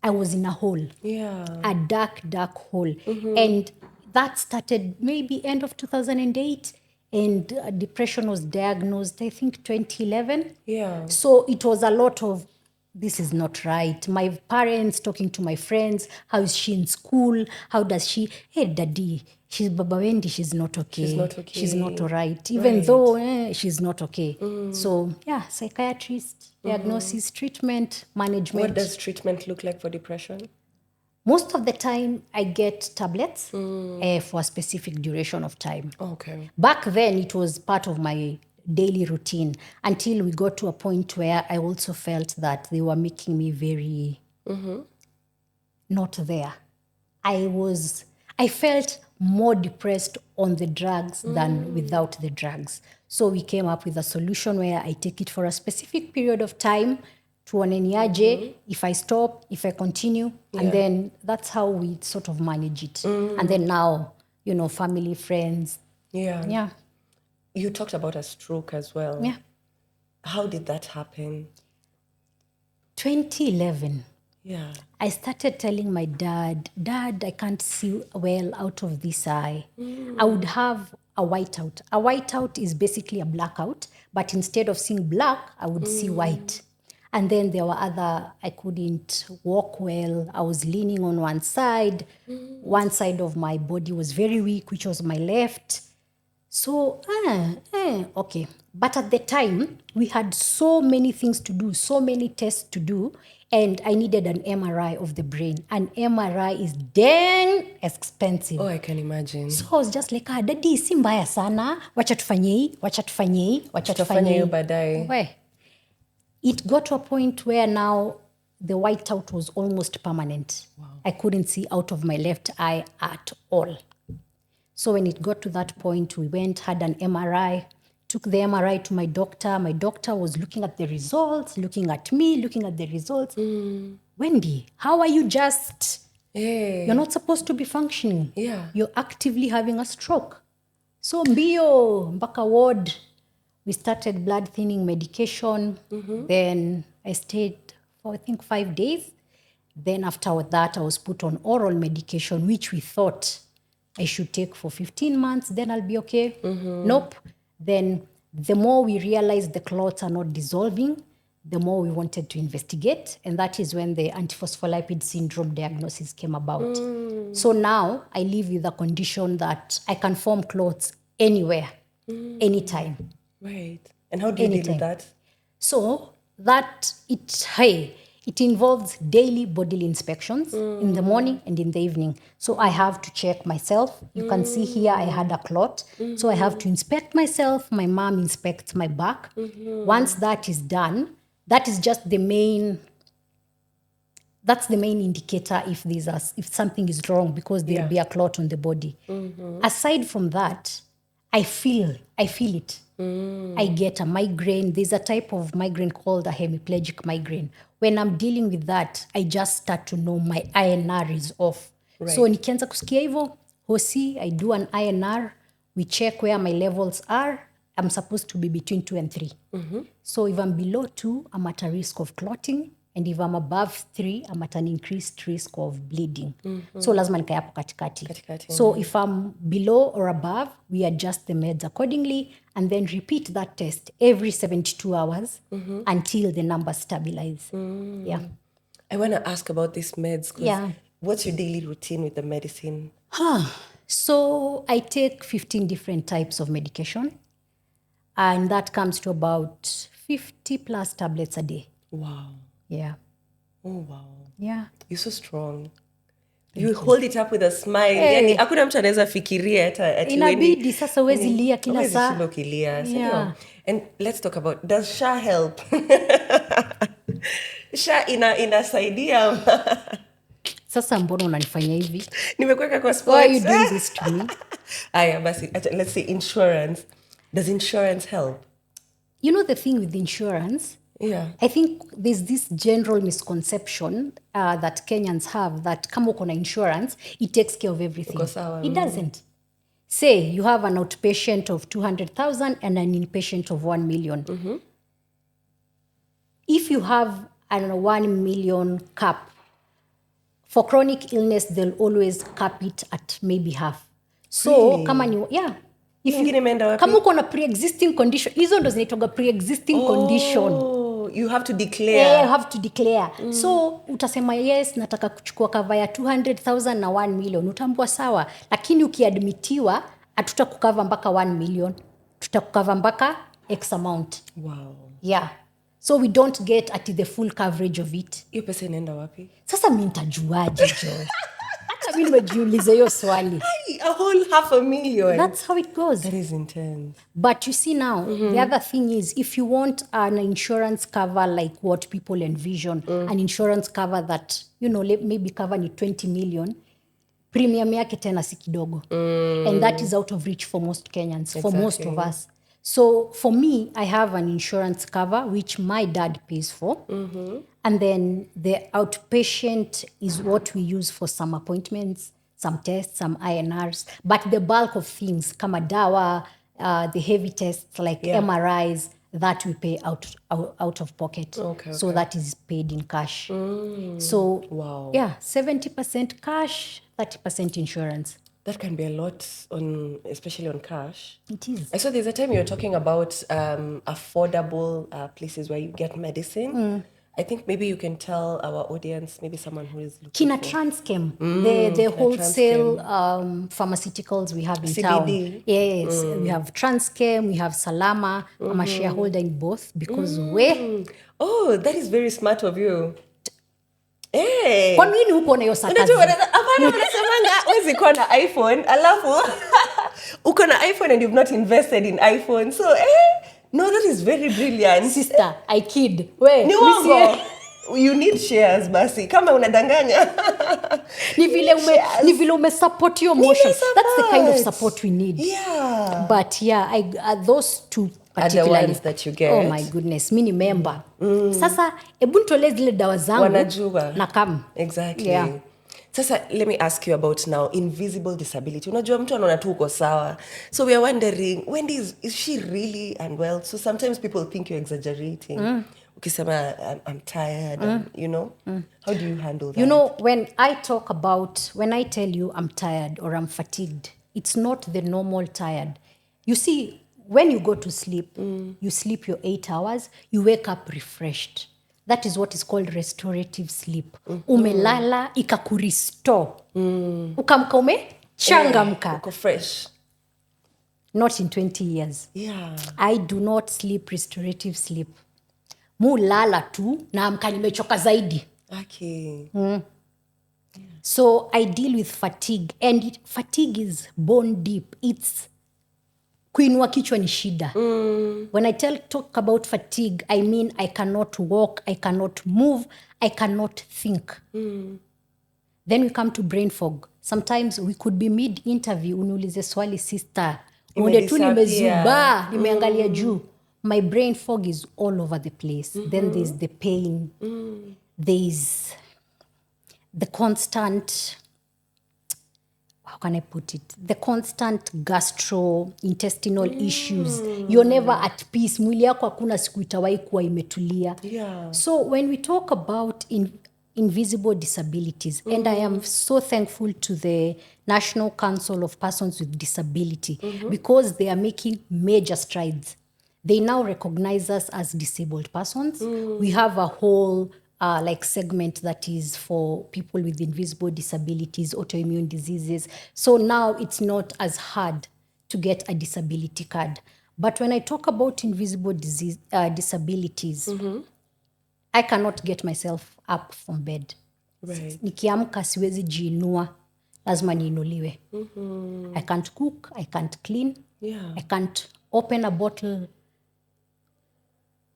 I was in a hole. Yeah. A dark hole. And that started maybe end of 2008. And depression was diagnosed, I think, 2011. Yeah. So it was a lot of, this is not right. My parents talking to my friends, how is she in school? How does she? Hey, daddy, she's Baba Wendie, she's not okay. She's not okay. She's not all right. Even though she's not okay. So, yeah, psychiatrist, diagnosis, treatment, management. What does treatment look like for depression? Most of the time, I get tablets for a specific duration of time. Okay. Back then, it was part of my daily routine until we got to a point where I also felt that they were making me very not there. I felt more depressed on the drugs than without the drugs. So we came up with a solution where I take it for a specific period of time, tuone niaje, if I stop, if I continue, and then that's how we sort of manage it. And then now, family, friends. Yeah. Yeah. You talked about a stroke as well. Yeah. How did that happen? 2011. Yeah. I started telling my dad, I can't see well out of this eye. I would have a whiteout. A whiteout is basically a blackout, but instead of seeing black, I would see white. And then there were I couldn't walk well. I was leaning on one side. One side of my body was very weak, which was my left. So, okay. But at the time, we had so many things to do, so many tests to do, and I needed an MRI of the brain. An MRI is dang expensive. Oh, I can imagine. So I was just like, daddy, si mbaya sana. Wacha tufanye hii. Tutafanya hiyo baadaye. It got to a point where now the whiteout was almost permanent. Wow. I couldn't see out of my left eye at all. So when it got to that point, we went, had an MRI, took the MRI to my doctor. My doctor was looking at the results, looking at me, looking at the results. Wendie, how are you just... You're not supposed to be functioning. Yeah. You're actively having a stroke. So mbio, mpaka ward. We started blood thinning medication. Then I stayed for, I think, 5 days. Then after that, I was put on oral medication, which we thought I should take for 15 months. Then I'll be okay. Nope. Then the more we realized the clots are not dissolving, the more we wanted to investigate. And that is when the antiphospholipid syndrome diagnosis came about. So now I live with a condition that I can form clots anywhere, anytime. Right. And how do you deal with that? So that it involves daily bodily inspections in the morning and in the evening. So I have to check myself. You can see here I had a clot. So I have to inspect myself. My mom inspects my back. Once that is done, that is just the main... That's the main indicator if something is wrong, because there'll be a clot on the body. Aside from that, I feel it. I get a migraine. There's a type of migraine called a hemiplegic migraine. When I'm dealing with that, I just start to know my INR is off. Right. So nikianza kusikia hivyo, hosi, I do an INR. We check where my levels are. I'm supposed to be between 2 and 3. So if I'm below 2, I'm at a risk of clotting. And if I'm above 3, I'm at an increased risk of bleeding. So lazima nikae hapo katikati. So if I'm below or above, we adjust the meds accordingly and then repeat that test every 72 hours until the numbers stabilize. Yeah. I want to ask about these meds. Yeah. What's your daily routine with the medicine? So I take 15 different types of medication, and that comes to about 50 plus tablets a day. Wow. Yeah. Oh, wow. Yeah. You're so strong. You hold it up with a smile. Yani, hakuna mtu anaweza fikiria ati Inabidi sasa huwezi lia kila huwezi saa. shinda ukilia. So, Yeah. and let's talk about, does SHA help? SHA inasaidia. Sasa mbona unanifanya hivi? Nimekuweka kwa Why sports. are you doing this to me? Aya, basi, let's say insurance. Does insurance help? You know the thing with insurance? Yeah. I think there's this general misconception that Kenyans have that kama uko na insurance, it takes care of everything. Uko sawa. It doesn't. Say you have an outpatient of 200,000 and an inpatient of 1 million. If you have, I don't know, 1 million cap, for chronic illness, they'll always cap it at maybe half. So, Really? kama ni, yeah. If Ingine imeenda wapi? kama uko na pre-existing condition, hizo ndo zinaitwaga pre-existing condition. You have to declare. Yeah, you have to declare. So utasema yes, nataka kuchukua cover ya 200,000 na 1 million. Utambua sawa, lakini ukiadmitiwa hatutakukava mpaka 1 million. Tutakukava mpaka X amount. Wow. Yeah. So we don't get at the full coverage of it. Hiyo pesa inaenda wapi? Sasa mimi nitajuaje jo? Hata mimi nimejiuliza hiyo swali. A whole 500,000. That's how it goes. That is intense. But you see now, the other thing is, if you want an insurance cover like what people envision, an insurance cover that, you know, maybe cover ni 20 million, premium yake tena si kidogo. And that is out of reach for most Kenyans, for most of us. So for me, I have an insurance cover, which my dad pays for. And then the outpatient is what we use for some appointments, some tests, some INRs. But the bulk of things, kama dawa, the heavy tests like MRIs, that we pay out of pocket. Okay. So that is paid in cash. So, Wow. yeah, 70% cash, 30% insurance. That can be a lot, especially on cash. It is. I saw there's a time you were talking about affordable places where you get medicine. I think maybe you can tell our audience, maybe someone who is looking Kina Transchem, the wholesale pharmaceuticals we have in CBD. town. Yes, we have Transchem, we have Salama. I'm a shareholder in both because Oh, that is very smart of you. Hey. Kwa nini huko na hiyo sarcasm? Wanasemanga wezi kuwa na iPhone alafu uko na iPhone and you've not invested in iPhone. So no, that is very brilliant. Sister, I kid. We, Ni uongo. You need shares basi kama unadanganya. Ni vile umesupport your motion. That's the kind of support we need. Yeah. But yeah, those two particularly. Are the ones that you get. Oh my goodness, mimi ni member. Sasa hebu nitolee zile dawa zangu. Wanajua. Na kam. Exactly. Yeah. Sasa let me ask you about now invisible disability. Unajua mtu anaona tu uko sawa. So we are wondering, Wendie, is she really unwell? So sometimes people think you're exaggerating. Ukisema I'm tired, you know? How do you handle that? You know, when I tell you I'm tired or I'm fatigued, it's not the normal tired. You see, when you go to sleep, you sleep your 8 hours, you wake up refreshed. That is what is called restorative sleep. Umelala, ikakurestore. Ukamka umechangamka. Uko fresh. Not in 20 years. Yeah. I do not sleep restorative sleep. Mulala tu na amka nimechoka zaidi. Okay. So I deal with fatigue, and fatigue is bone deep. It's kuinua kichwa ni shida. When I talk about fatigue, I mean I cannot walk, I cannot move, I cannot think. Then we come to brain fog. Sometimes we could be mid-interview, uniulize swali sister, uone tu nimezuba, nimeangalia juu. My brain fog is all over the place. Then there's the pain. There's the constant, can I put it? The constant gastrointestinal issues. You're never at peace. Mwili yako hakuna siku itawahi kuwa imetulia. Yeah. So when we talk about invisible disabilities, and I am so thankful to the National Council of Persons with Disability because they are making major strides. They now recognize us as disabled persons. We have a whole segment that is for people with invisible disabilities, autoimmune diseases. So now it's not as hard to get a disability card. But when I talk about invisible disabilities, I cannot get myself up from bed. Right. Nikiamka siwezi jiinua, lazima niinuliwe. I can't cook, I can't clean, I can't open a bottle.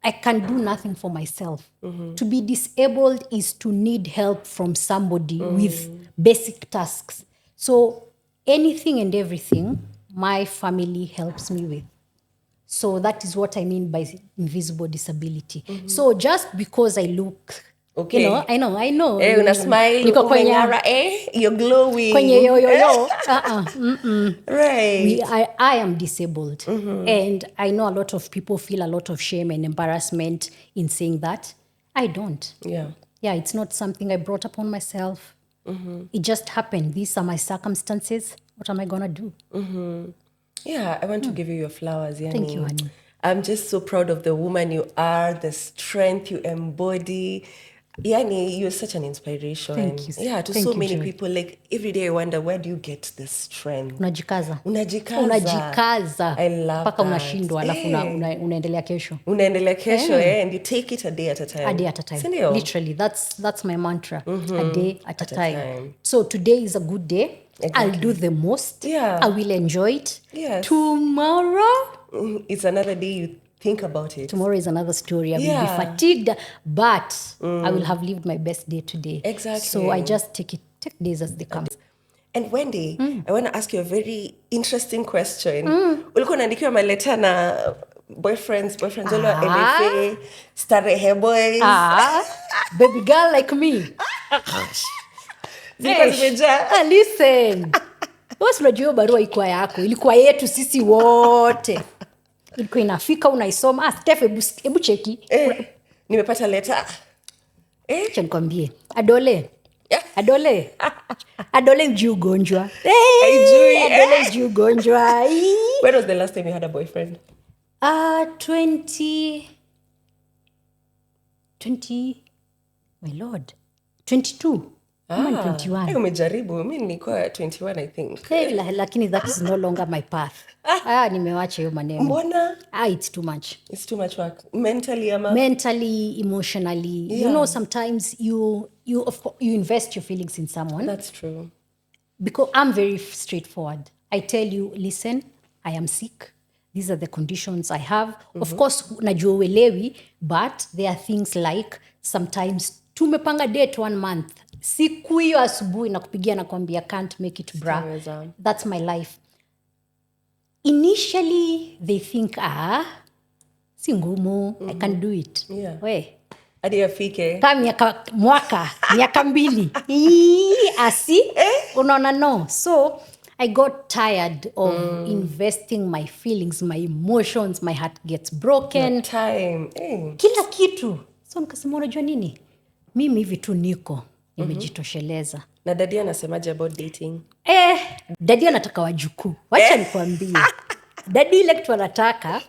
I can do nothing for myself. To be disabled is to need help from somebody with basic tasks. So anything and everything, my family helps me with. So that is what I mean by invisible disability. So just because I look, Okay. I know. Una smile, Niko kwenye, umeng'ara, you're glowing. kwenye yo. Right. I am disabled. And I know a lot of people feel a lot of shame and embarrassment in saying that. I don't. Yeah. Yeah, it's not something I brought upon myself. It just happened. These are my circumstances. What am I going to do? Yeah, I want to give you your flowers, Yani. Thank you, honey. I'm just so proud of the woman you are, the strength you embody. Yani, you're such an inspiration. Thank you. Yeah, to Thank so you, many Joy. people. Like, every day I wonder, where do you get this strength? Unajikaza. Unajikaza. I love Mpaka that. unashindwa alafu unaendelea kesho. Unaendelea kesho, and you take it a day at a time. A day at a time. Sindio? Literally, that's my mantra. A day at a time. So today is a good day. I'll do the most. Yeah. I will enjoy it. Yes. Tomorrow, it's another day you think about it. tomorrow is another story. I will be fatigued, but I will have lived my best day today. Exactly. So I just take days as they come. And Wendie, I want to ask you a very interesting question. Ulikuwa unaandikiwa maleta na boyfriends wala MFA, starehe boys. Baby girl like me. Listen. Wewe unajua barua ilikuwa yako, ilikuwa yetu sisi wote. Ilikuwa inafika unaisoma. Steph, hebu cheki. Nimepata letter. Acha nikwambie. Adole njuu ugonjwa. Adole njuu ugonjwa. When was the last time you had a boyfriend? 20 my lord. 22. I'm 21. Umejaribu. Mimi nilikuwa 21 I think. Lakini that is no longer my path. Nimewacha hiyo maneno. Mbona? It's too much. It's too much work. Mentally, emotionally. You know, sometimes you invest your feelings in someone. That's true. Because I'm very straightforward. I tell you, listen, I am sick. These are the conditions I have. Of course, najua uelewi, but there are things like sometimes tumepanga date 1 month. Siku hiyo asubuhi nakupigia na kuambia can't make it, bra. That's my life. Initially, they think, si ngumu, I can do it. Yeah. We. Hadi afike. Kama miaka 2. Unaona no. So, I got tired of investing my feelings, my emotions, my heart gets broken. Time. Kila kitu. So, nikasema unajua nini? Mimi hivi tu niko. Nimejitosheleza. Na dadi anasemaje about dating? Dadi anataka wajukuu. Wacha nikwambie. Dadi ile kitu anataka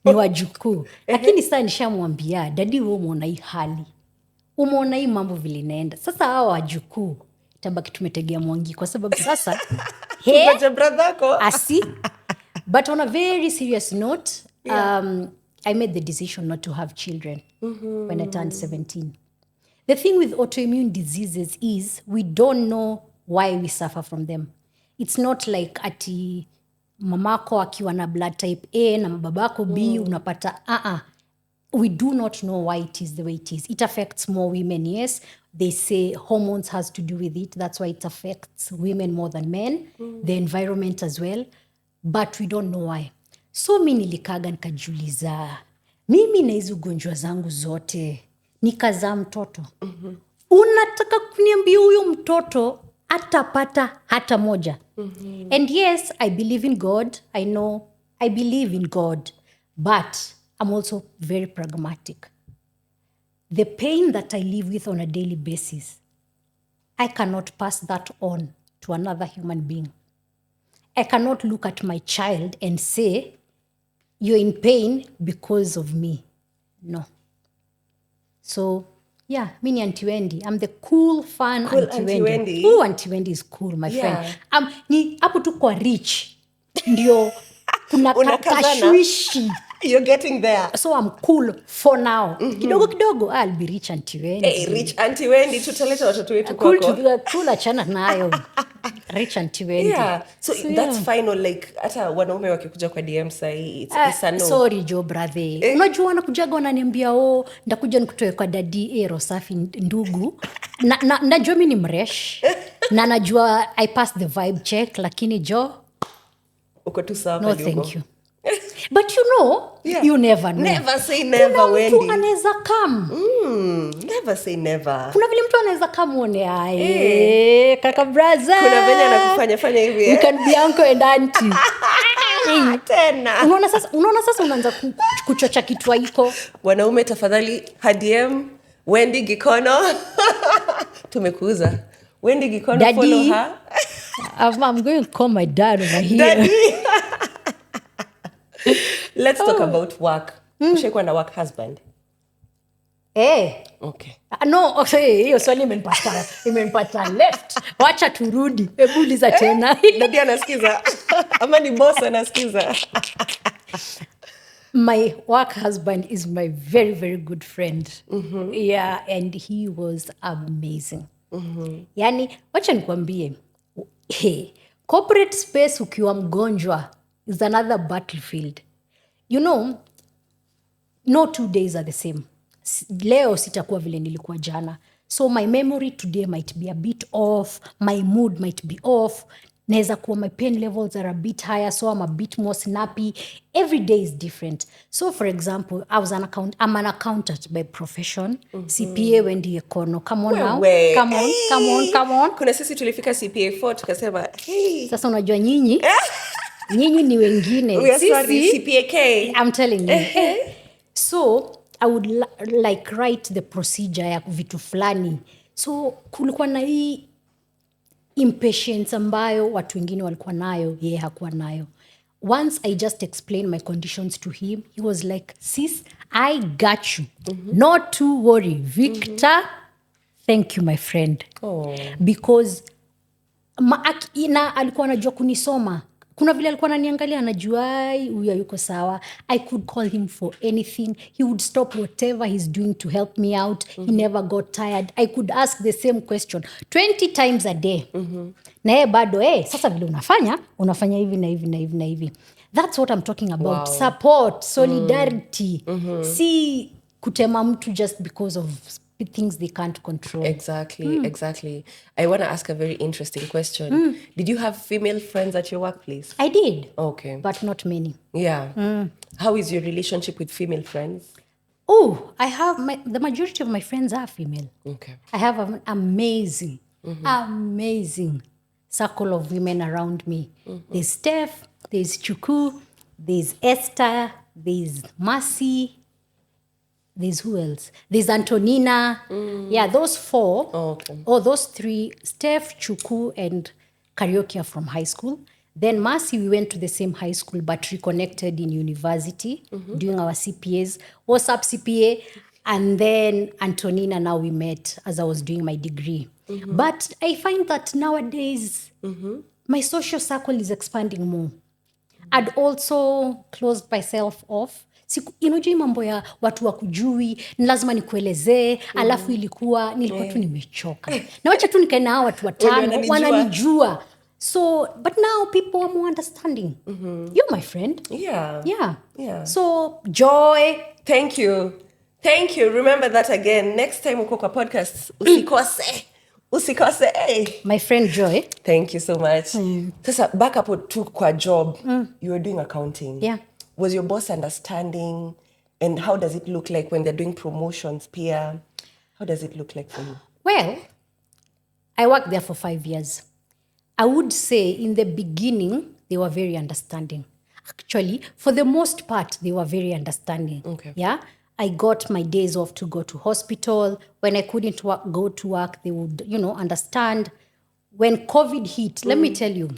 ni wajukuu. Lakini sasa nishamwambia, dadi wewe umeona hii hali. Umeona hii mambo vile inaenda. Sasa hawa wajukuu itabaki tumetegea Mwangi kwa sababu sasa But on a very serious note, I made the decision not to have children when I turned 17. The thing with autoimmune diseases is we don't know why we suffer from them. It's not like ati mamako akiwa na blood type A na babako B unapata we do not know why it is the way it is. It affects more women, yes. They say hormones has to do with it. That's why it affects women more than men. The environment as well. But we don't know why. So mi nilikaga nikajiuliza, mimi na hizo ugonjwa zangu zote nikazaa mtoto. Unataka kuniambia huyo mtoto atapata hata moja. And yes, I believe in God. I know I believe in God, but I'm also very pragmatic. The pain that I live with on a daily basis, I cannot pass that on to another human being. I cannot look at my child and say, you're in pain because of me. No. So, yeah, me ni Auntie Wendie. I'm the cool, fun Cool Auntie Auntie Wendie. Wendie. Ooh, Auntie Wendie is cool, my Yeah. friend. Ni hapo tu kwa rich. Ndio kuna Unakazana. tashwishi. You're getting there. So I'm cool for now. Kidogo kidogo, I'll be rich Auntie Wendie. Hey, rich Auntie Wendie, tutaleta watoto wetu Cool kwako. cool achana nayo. Rich Auntie Wendie. Yeah. So that's final, like hata wanaume wakikuja kwa DM sahi, it's a no. Sorry jo brother. Unajua wanakujaga wananiambia ndakuja nikutoe kwa dadi Rosafi ndugu. Najua mimi ni mresh. Na najua I pass the vibe check lakini jo Uko tu sawa no pale thank uko. you. But you know, you never know. Never say never, Kuna Wendie. mtu anaweza come. Never say never. Kuna vile mtu anaweza come uone kaka brother. Kuna venye anakufanya hivi. You can be uncle and auntie. Tena. Unaona sasa unaanza kuchocha kitu haiko. Wanaume tafadhali DM Wendie Gikono. Tumekuuza. Wendie Gikono, Daddy, follow her. I'm going to call my dad over here. Daddy. Let's talk about work. Ushaikuwa na work husband? Okay. No, okay, hiyo swali imenipata left. Wacha turudi. Hebu uliza tena. Daddy anasikiza. Ama ni boss anasikiza. My work husband is my very, very good friend. Yeah, and he was amazing. Yani, wacha nikwambie. Corporate space ukiwa mgonjwa is another battlefield. You know, no 2 days are the same. Leo sitakuwa vile nilikuwa jana. So my memory today might be a bit off. My mood might be off. Naweza kuwa my pain levels are a bit higher, so I'm a bit more snappy. Every day is different. So for example, I'm an accountant by profession. CPA Wendie Gikono. Come on now. Come on. Kuna sisi tulifika CPA 4 tukasema, hey. Sasa unajua nyinyi ni wengine. We are sorry, CPA K. I'm telling you. So I would like write the procedure ya vitu fulani. So kulikuwa na hii impatience ambayo watu wengine walikuwa nayo, yeye hakuwa nayo. Once I just explained my conditions to him, he was like, sis, I got you. Not to worry. Victor, thank you, my friend. Because alikuwa anajua kunisoma. Kuna vile alikuwa ananiangalia anajua huyu yuko sawa. I could call him for anything. He would stop whatever he's doing to help me out. He never got tired. I could ask the same question 20 times a day. Na yeye bado sasa vile unafanya hivi na hivi na hivi na hivi. That's what I'm talking about. Wow. Support, solidarity. Si kutema mtu just because of things they can't control. Exactly. I want to ask a very interesting question. Did you have female friends at your workplace? I did. Okay. But not many. Yeah. How is your relationship with female friends? I have the majority of my friends are female. Okay. I have an amazing circle of women around me. There's Steph, there's Chuku, there's Esther, there's Mercy, there's who else? There's Antonina. Yeah, those 4. Okay. Those 3, Steph, Chuku, and Karaoke are from high school. Then Mercy, we went to the same high school but reconnected in university doing our CPAs. What's up, CPA? And then Antonina, now we met as I was doing my degree. But I find that nowadays, my social circle is expanding more. I'd also closed myself off. Inujui mambo ya watu wakujui, ni lazima nikuelezee, alafu nilikuwa tu nimechoka. Na wacha tu nikae na hao watu watano, wananijua. So, but now people are more understanding. You're my friend. Yeah. So, joy. Thank you. Remember that again. Next time uko kwa podcast, usikose. My friend Joy. Thank you so much. Sasa back up to kwa job. You were doing accounting. Yeah. Was your boss understanding? And how does it look like when they're doing promotions, Pia? How does it look like for you? Well, I worked there for 5 years. I would say in the beginning, they were very understanding. Actually, for the most part, they were very understanding. Okay. Yeah. I got my days off to go to hospital. When I couldn't go to work, they would, understand. When COVID hit, let me tell you,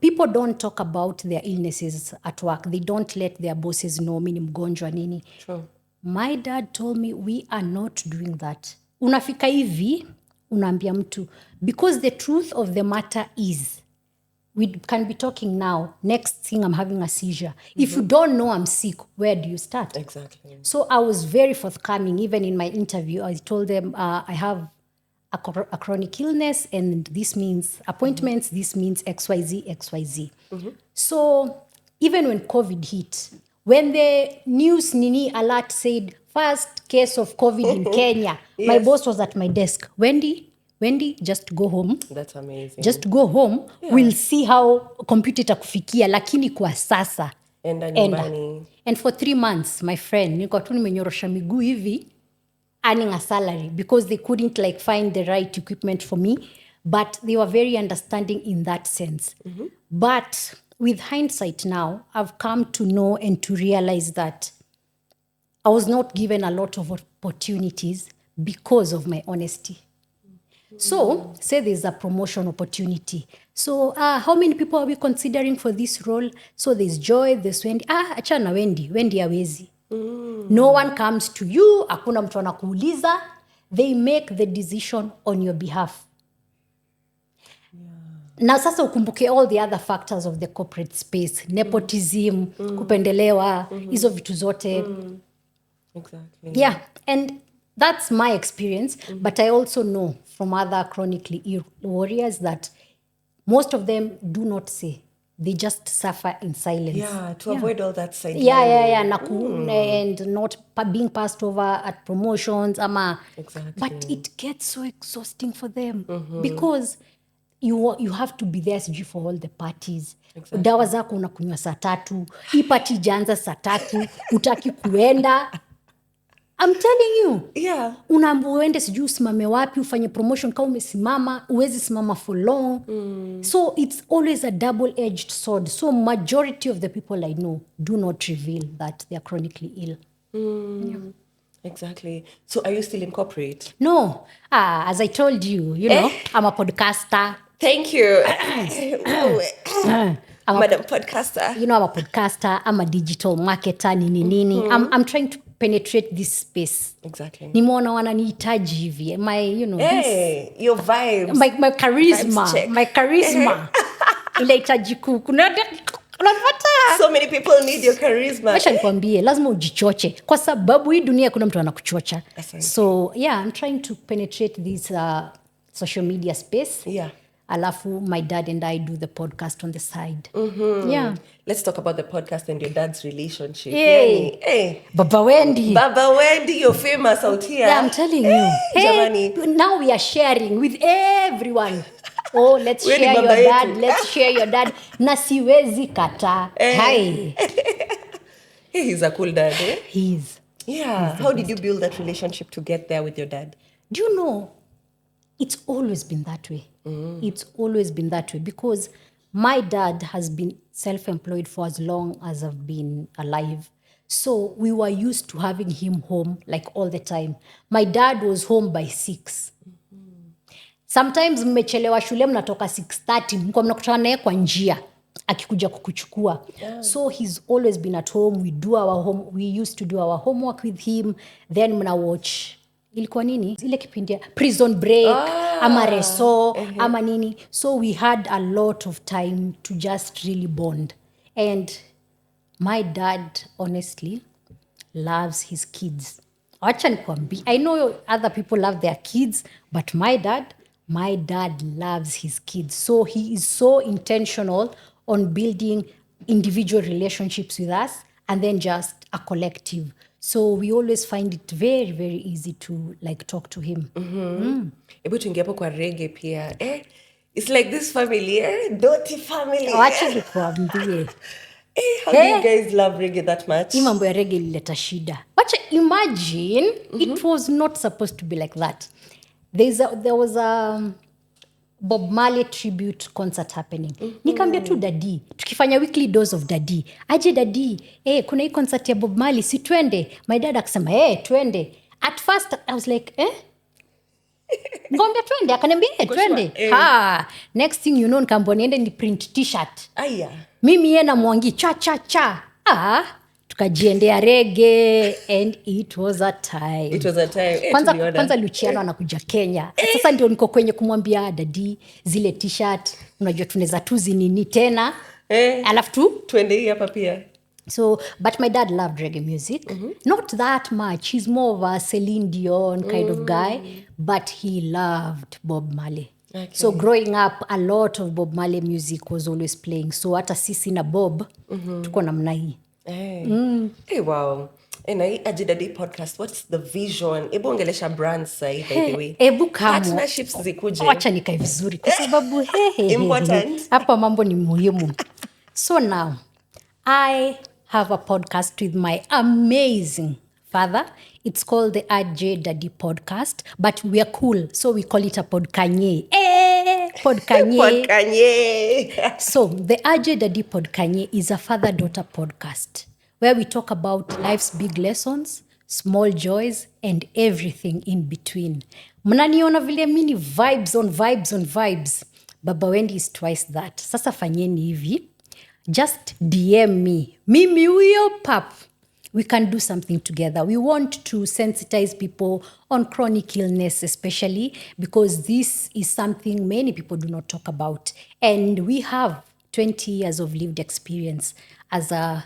people don't talk about their illnesses at work. They don't let their bosses know, mimi ni mgonjwa nini. True. My dad told me we are not doing that. Unafika hivi, unaambia mtu. Because the truth of the matter is, we can be talking now, next thing I'm having a seizure. If you don't know I'm sick, where do you start? Exactly. So I was very forthcoming. Even in my interview, I told them I have a chronic illness, and this means appointments, this means XYZ, XYZ. So even when COVID hit, when the news Nini alert said, first case of COVID in Kenya, my boss was at my desk. Wendie, just go home. That's amazing. Just go home. We'll see how computer itakufikia, lakini kwa sasa. Enda nyumbani. And for 3 months, my friend, niko tu nimenyorosha miguu hivi, earning a salary because they couldn't find the right equipment for me. But they were very understanding in that sense. But with hindsight now, I've come to know and to realize that I was not given a lot of opportunities because of my honesty. So, say there's a promotion opportunity. So, how many people are we considering for this role? So, there's Joy, there's Wendie. Achana Wendie hawezi. No one comes to you, hakuna mtu anakuuliza. They make the decision on your behalf. Na sasa ukumbuke all the other factors of the corporate space. Nepotism, kupendelewa, hizo vitu zote. Exactly. Yeah, and that's my experience. But I also know from other chronically ill warriors that most of them do not say. They just suffer in silence. Yeah, to avoid all that side. Yeah. And not being passed over at promotions. Exactly. But it gets so exhausting for them because you have to be there for all the parties. Exactly. Dawa zako unakunywa saa 3. Hii party ijaanza saa 3. Utaki kuenda. I'm telling you. Yeah. Unaambiwa uende sijui usimame wapi, ufanye promotion kama umesimama, uwezi simama for long. So it's always a double-edged sword. So majority of the people I know do not reveal that they are chronically ill. Yeah. Exactly. So are you still in corporate? No. As I told you, know, I'm a podcaster. Thank you. Madam podcaster. You know, I'm a podcaster. I'm a digital marketer. Nini. I'm trying to penetrate this space. Exactly. Nimeona wananihitaji hivi. Hey, your vibes. My charisma. My charisma. Inahitaji unapata. So many people need your charisma. Wacha nikwambie, lazima ujichoche. Kwa sababu hii dunia kuna mtu anakuchocha. So, yeah, I'm trying to penetrate this social media space. Yeah. Alafu, my dad and I do the podcast on the side. Yeah. Let's talk about the podcast and your dad's relationship. Hey. Hey. Baba Wendie, you're famous out here. Yeah, I'm telling you. Hey, now we are sharing with everyone. Oh, let's Wewe ni share your baba dad. yetu. Let's share your dad. Na siwezi kata. Hi. Hey, he's a cool dad, eh? He's How did you build that relationship to get there with your dad? Do you know, it's always been that way. It's always been that way because my dad has been self-employed for as long as I've been alive. So we were used to having him home all the time. My dad was home by 6. Sometimes mmechelewa shule mnatoka 6:30 mko mnakutana naye kwa njia akikuja kukuchukua. So he's always been at home. We used to do our homework with him. Then mna watch ilikuwa nini? Ile kipindi Prison Break, ama Reso, ama nini. So we had a lot of time to just really bond. And my dad, honestly, loves his kids. Acha nikwambie. I know other people love their kids, but my dad loves his kids. So he is so intentional on building individual relationships with us and then just a collective. So we always find it very, very easy to talk to him. Hebu tuingie hapo kwa reggae pia. It's like this family, Doti family. Wacha nikwambie. How do you guys love reggae that much? Hii mambo ya reggae ilileta shida. Wacha imagine it was not supposed to be like that. There was Bob Marley tribute concert happening. Nikamwambia tu dadi, tukifanya weekly dose of dadi. Aje dadi, kuna hii concert ya Bob Marley, si twende. My dad akasema, twende. At first I was like, ngombe twende, akaniambia twende. Next thing you know, nikaambiwa niende ni print t-shirt. Aya. Mimi yeye na Mwangi cha. Tukajiendea reggae and it was a time. Kwanza Luciano anakuja Kenya. Sasa ndio niko kwenye kumwambia dadi zile t-shirt unajua tunaweza tuzi nini tena. Alafu tu twende hii hapa pia. So, but my dad loved reggae music. Not that much. He's more of a Celine Dion kind of guy, but he loved Bob Marley. Okay. So growing up, a lot of Bob Marley music was always playing. So hata sisi na Bob, tuko namna hii. Wow. And I Ajidadi podcast, what's the vision? Ebu ongelesha brands by the way. Partnerships zikuje. Wacha nikae vizuri kwa sababu important. Hapa mambo ni muhimu. So now, I have a podcast with my amazing father. It's called the AJ Daddy Podcast, but we are cool, so we call it a Podkanye. Podkanye. Podkanye. So the AJ Daddy Podkanye is a father-daughter podcast where we talk about life's big lessons, small joys, and everything in between. Mnaniona vile mini vibes on vibes. Baba Wendie is twice that. Sasa fanyeni hivi. Just DM me. Mimi huyo pap. We can do something together. We want to sensitize people on chronic illness, especially because this is something many people do not talk about. And we have 20 years of lived experience as a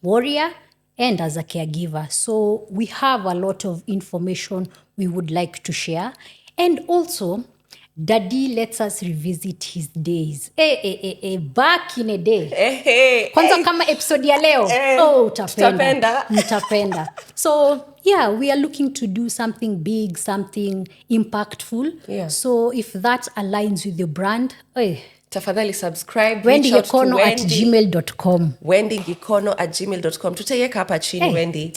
warrior and as a caregiver. So we have a lot of information we would like to share. And also, Daddy lets us revisit his days. Back in a day. Kwanza kama episode ya leo. Utapenda. So, yeah, we are looking to do something big, something impactful. Yeah. So, if that aligns with your brand, tafadhali subscribe. Wendie Gikono at gmail.com. Wendie Gikono at gmail.com. Tutaiweka hapa chini, Wendie.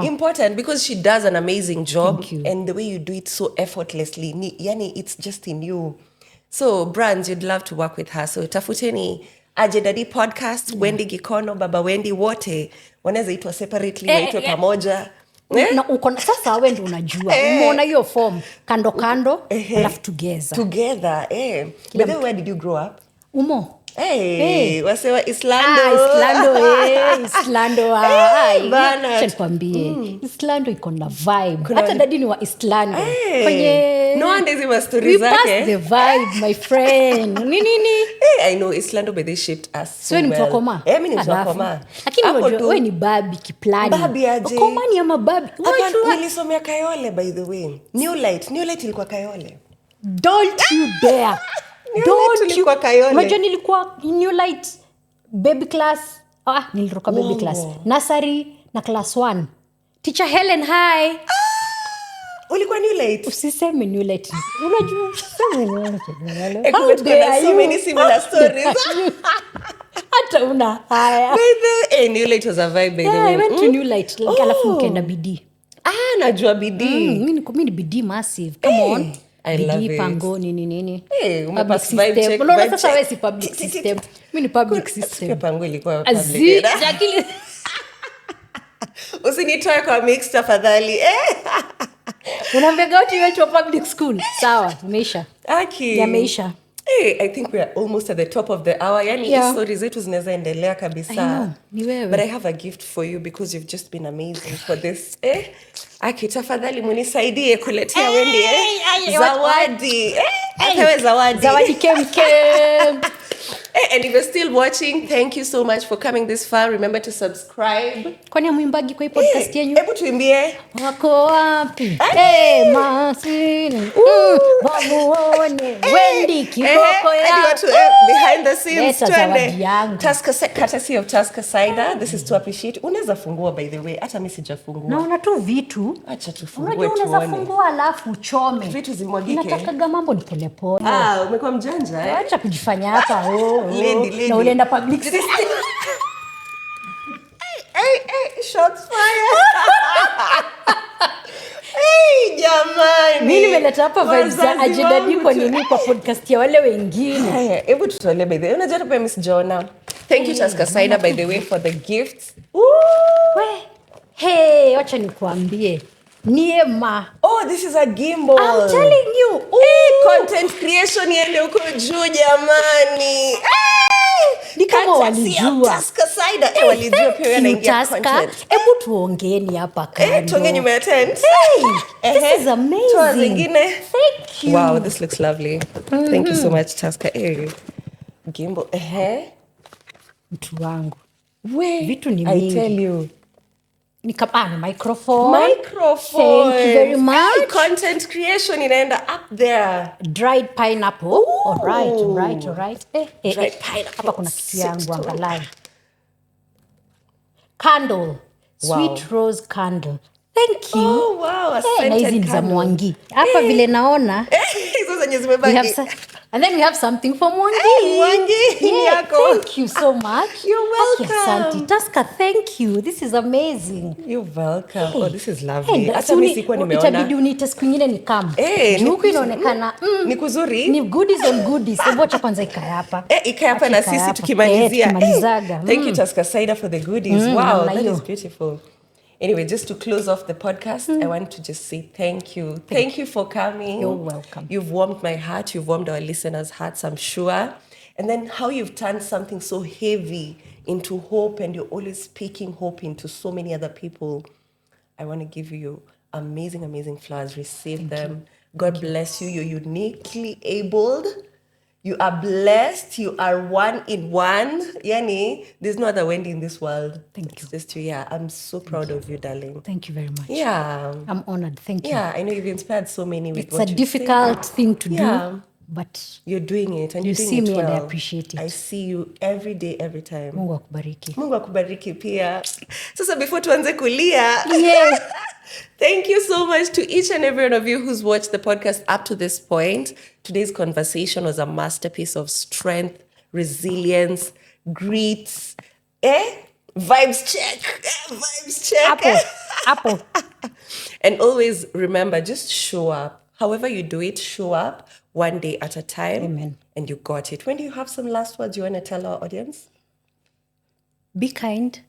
Important because she does an amazing job and the way you do it so effortlessly, yani it's just in you. So brands, you'd love to work with her. So tafuteni AJ Daddy Podcast, Wendie Gikono, Baba Wendie, wote wanaweza itwa separately, waitwe pamoja. Na uko sasa wewe ndio unajua. Umeona hiyo form kando alafu together. By the way, where did you grow up? Umo. Wasewa Islando. Islando. Kwambie. Islando iko na vibe. Hata dadi ni wa Islando. Kwenye no one does my stories zake. We pass the vibe, my friend. Nini? I know Islando by they shaped us so well. Ni mtokoma. Mimi ni mtokoma. Lakini wewe ni babi kiplani. Babi aje. Koma ni ama babi. Nilisomea Kayole by the way. New light ilikuwa Kayole. Don't you dare. Unajua nilikuwa New Light baby class. Niliruka baby class. Nursery na class 1. Teacher Helen, hi. Ulikuwa New Light? Usiseme New Light. Unajua so many similar stories. Hata una haya. New Light was a vibe by the way. I went to New Light. Alafu nikaenda bidii. Najua bidii. Mimi ni bidii massive. Come on. I love it. Pango nini. Umepass vibe check. Unaona sasa wewe si public system. Mimi ni public system. Pango ilikuwa public. Usinitoe kwa mix tafadhali. Unaambia watu wewe public school. Sawa, imeisha. Yameisha. I think we are almost at the top of the hour. Yani stories zetu zinaweza endelea kabisa. Ni wewe. But I have a gift for you because you've just been amazing for this. Tafadhali munisaidie kuletea Wendie zawadi. Zawadi kem. And if you're still watching, thank you so much for coming this far. Remember to subscribe. Kwani muimbaji kwa hii podcast yenu? Hebu tuimbie. Wako wapi? Masini. Wamuone. Wendie kiboko ya. Behind the scenes. Zawadi yangu. Courtesy of Tusker Cider. This is to appreciate. Unaweza fungua by the way. Hata mimi sijafungua. Naona tu vitu. Acha tufungue tuone. Unaweza fungua alafu uchome. Vitu zimwagike. Natakaga mambo ni polepole. Umekuwa mjanja. Acha kujifanya hapa. Lady. Na ulienda public system. Shots fired. jamani. Mimi nimeleta hapa vibes za Wazazi Agenda wangu Diko nini kwa podcast ya wale wengine. Haya, hebu tutolee by the way. Unajua tupe Miss Jonah. Thank you Taska Saida by the way for the gifts. We, hey, wacha nikuambie. Niema. Oh, this is a gimbal. I'm telling you. Content creation iende huko juu jamani. Ni kama walijua. Taska Saida. Walijua pia wewe unaingia content. Hebu tuongeeni hapa kando. Tuongee nyuma ya tent. Hey, this is amazing. Toa zingine. Thank you. Wow, this looks lovely. Thank you so much Taska. Gimbal. Mtu wangu. Vitu ni I mingi. tell you. Ni kama microphone. Microphone. Thank you very much. Content creation inaenda up there. Dried pineapple. Ooh. All right. Dried pineapple. Hapa kuna kitu yangu angalau. Candle. Sweet rose candle. Thank you. Oh wow, a Na scented hizi ni za candle. Mwangi. Hapa vile naona. Hizo zenye We zimebaki. have and then we have something for Mwangi. Mwangi, hii yako. Thank you so much. You're welcome. Asante. Taska, thank you. This is amazing. You're welcome. Oh, this is Hey, lovely. Hata mimi sikuwa nimeona. Itabidi uniite siku nyingine ni kama. Ni Huku inaonekana ni kuzuri. ni goodies on goodies. Hebu acha kwanza ikae hapa. Ikae hapa na Acha ikae sisi hapa. tukimalizia. Tukimalizaga. Thank you Taska Saida for the goodies. Wow, namna that hiyo. is beautiful. Anyway, just to close off the podcast, I want to just say thank you. Thank you for coming. You're welcome. You've warmed my heart. You've warmed our listeners' hearts, I'm sure. And then how you've turned something so heavy into hope, and you're always speaking hope into so many other people. I want to give you amazing, amazing flowers. Receive them. God bless you. You're uniquely abled. You are blessed. You are one in one. Yani, there's no other Wendie in this world. Thank It's just you. Yeah, I'm so proud of you, darling. Thank you very much. Yeah. I'm honored. Thank you. Yeah, I know you've inspired so many with It's what a you difficult thing to Yeah. do, but You're doing it, and You you're doing see it me and I well. appreciate it. I see you every day, every time. Mungu akubariki. Mungu akubariki pia. Sasa before tuanze kulia. Yeah. Thank you so much to each and every one of you who's watched the podcast up to this point. Today's conversation was a masterpiece of strength, resilience, grit. Vibes check. Vibes check. Apple. And always remember, just show up. However you do it, show up one day at a time. Amen. And you got it. When do you have some last words you want to tell our audience? Be kind,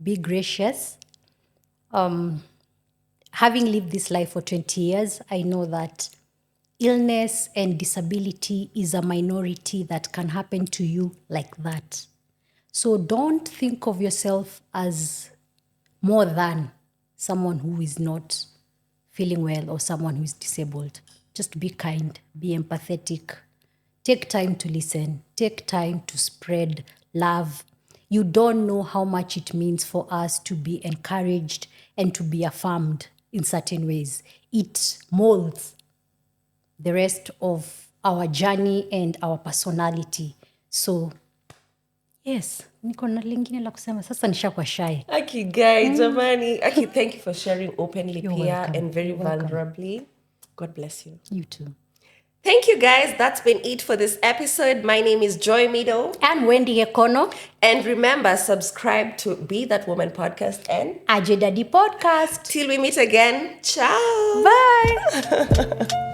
be gracious. Having lived this life for 20 years, I know that illness and disability is a minority that can happen to you like that. So don't think of yourself as more than someone who is not feeling well or someone who is disabled. Just be kind, be empathetic. Take time to listen. Take time to spread love. You don't know how much it means for us to be encouraged and to be affirmed in certain ways. It molds the rest of our journey and our personality. So, yes, niko na lingine la kusema. Sasa nishakuwa shy. Aki guy, jamani. Aki, thank you for sharing openly You're Pia, welcome. and very You're welcome. vulnerably. God bless you. You too. Thank you guys. That's been it for this episode. My name is Joy Mido. And Wendie Gikono. And remember, subscribe to Be That Woman podcast. And Agenda Podcast. till we meet again, ciao. Bye.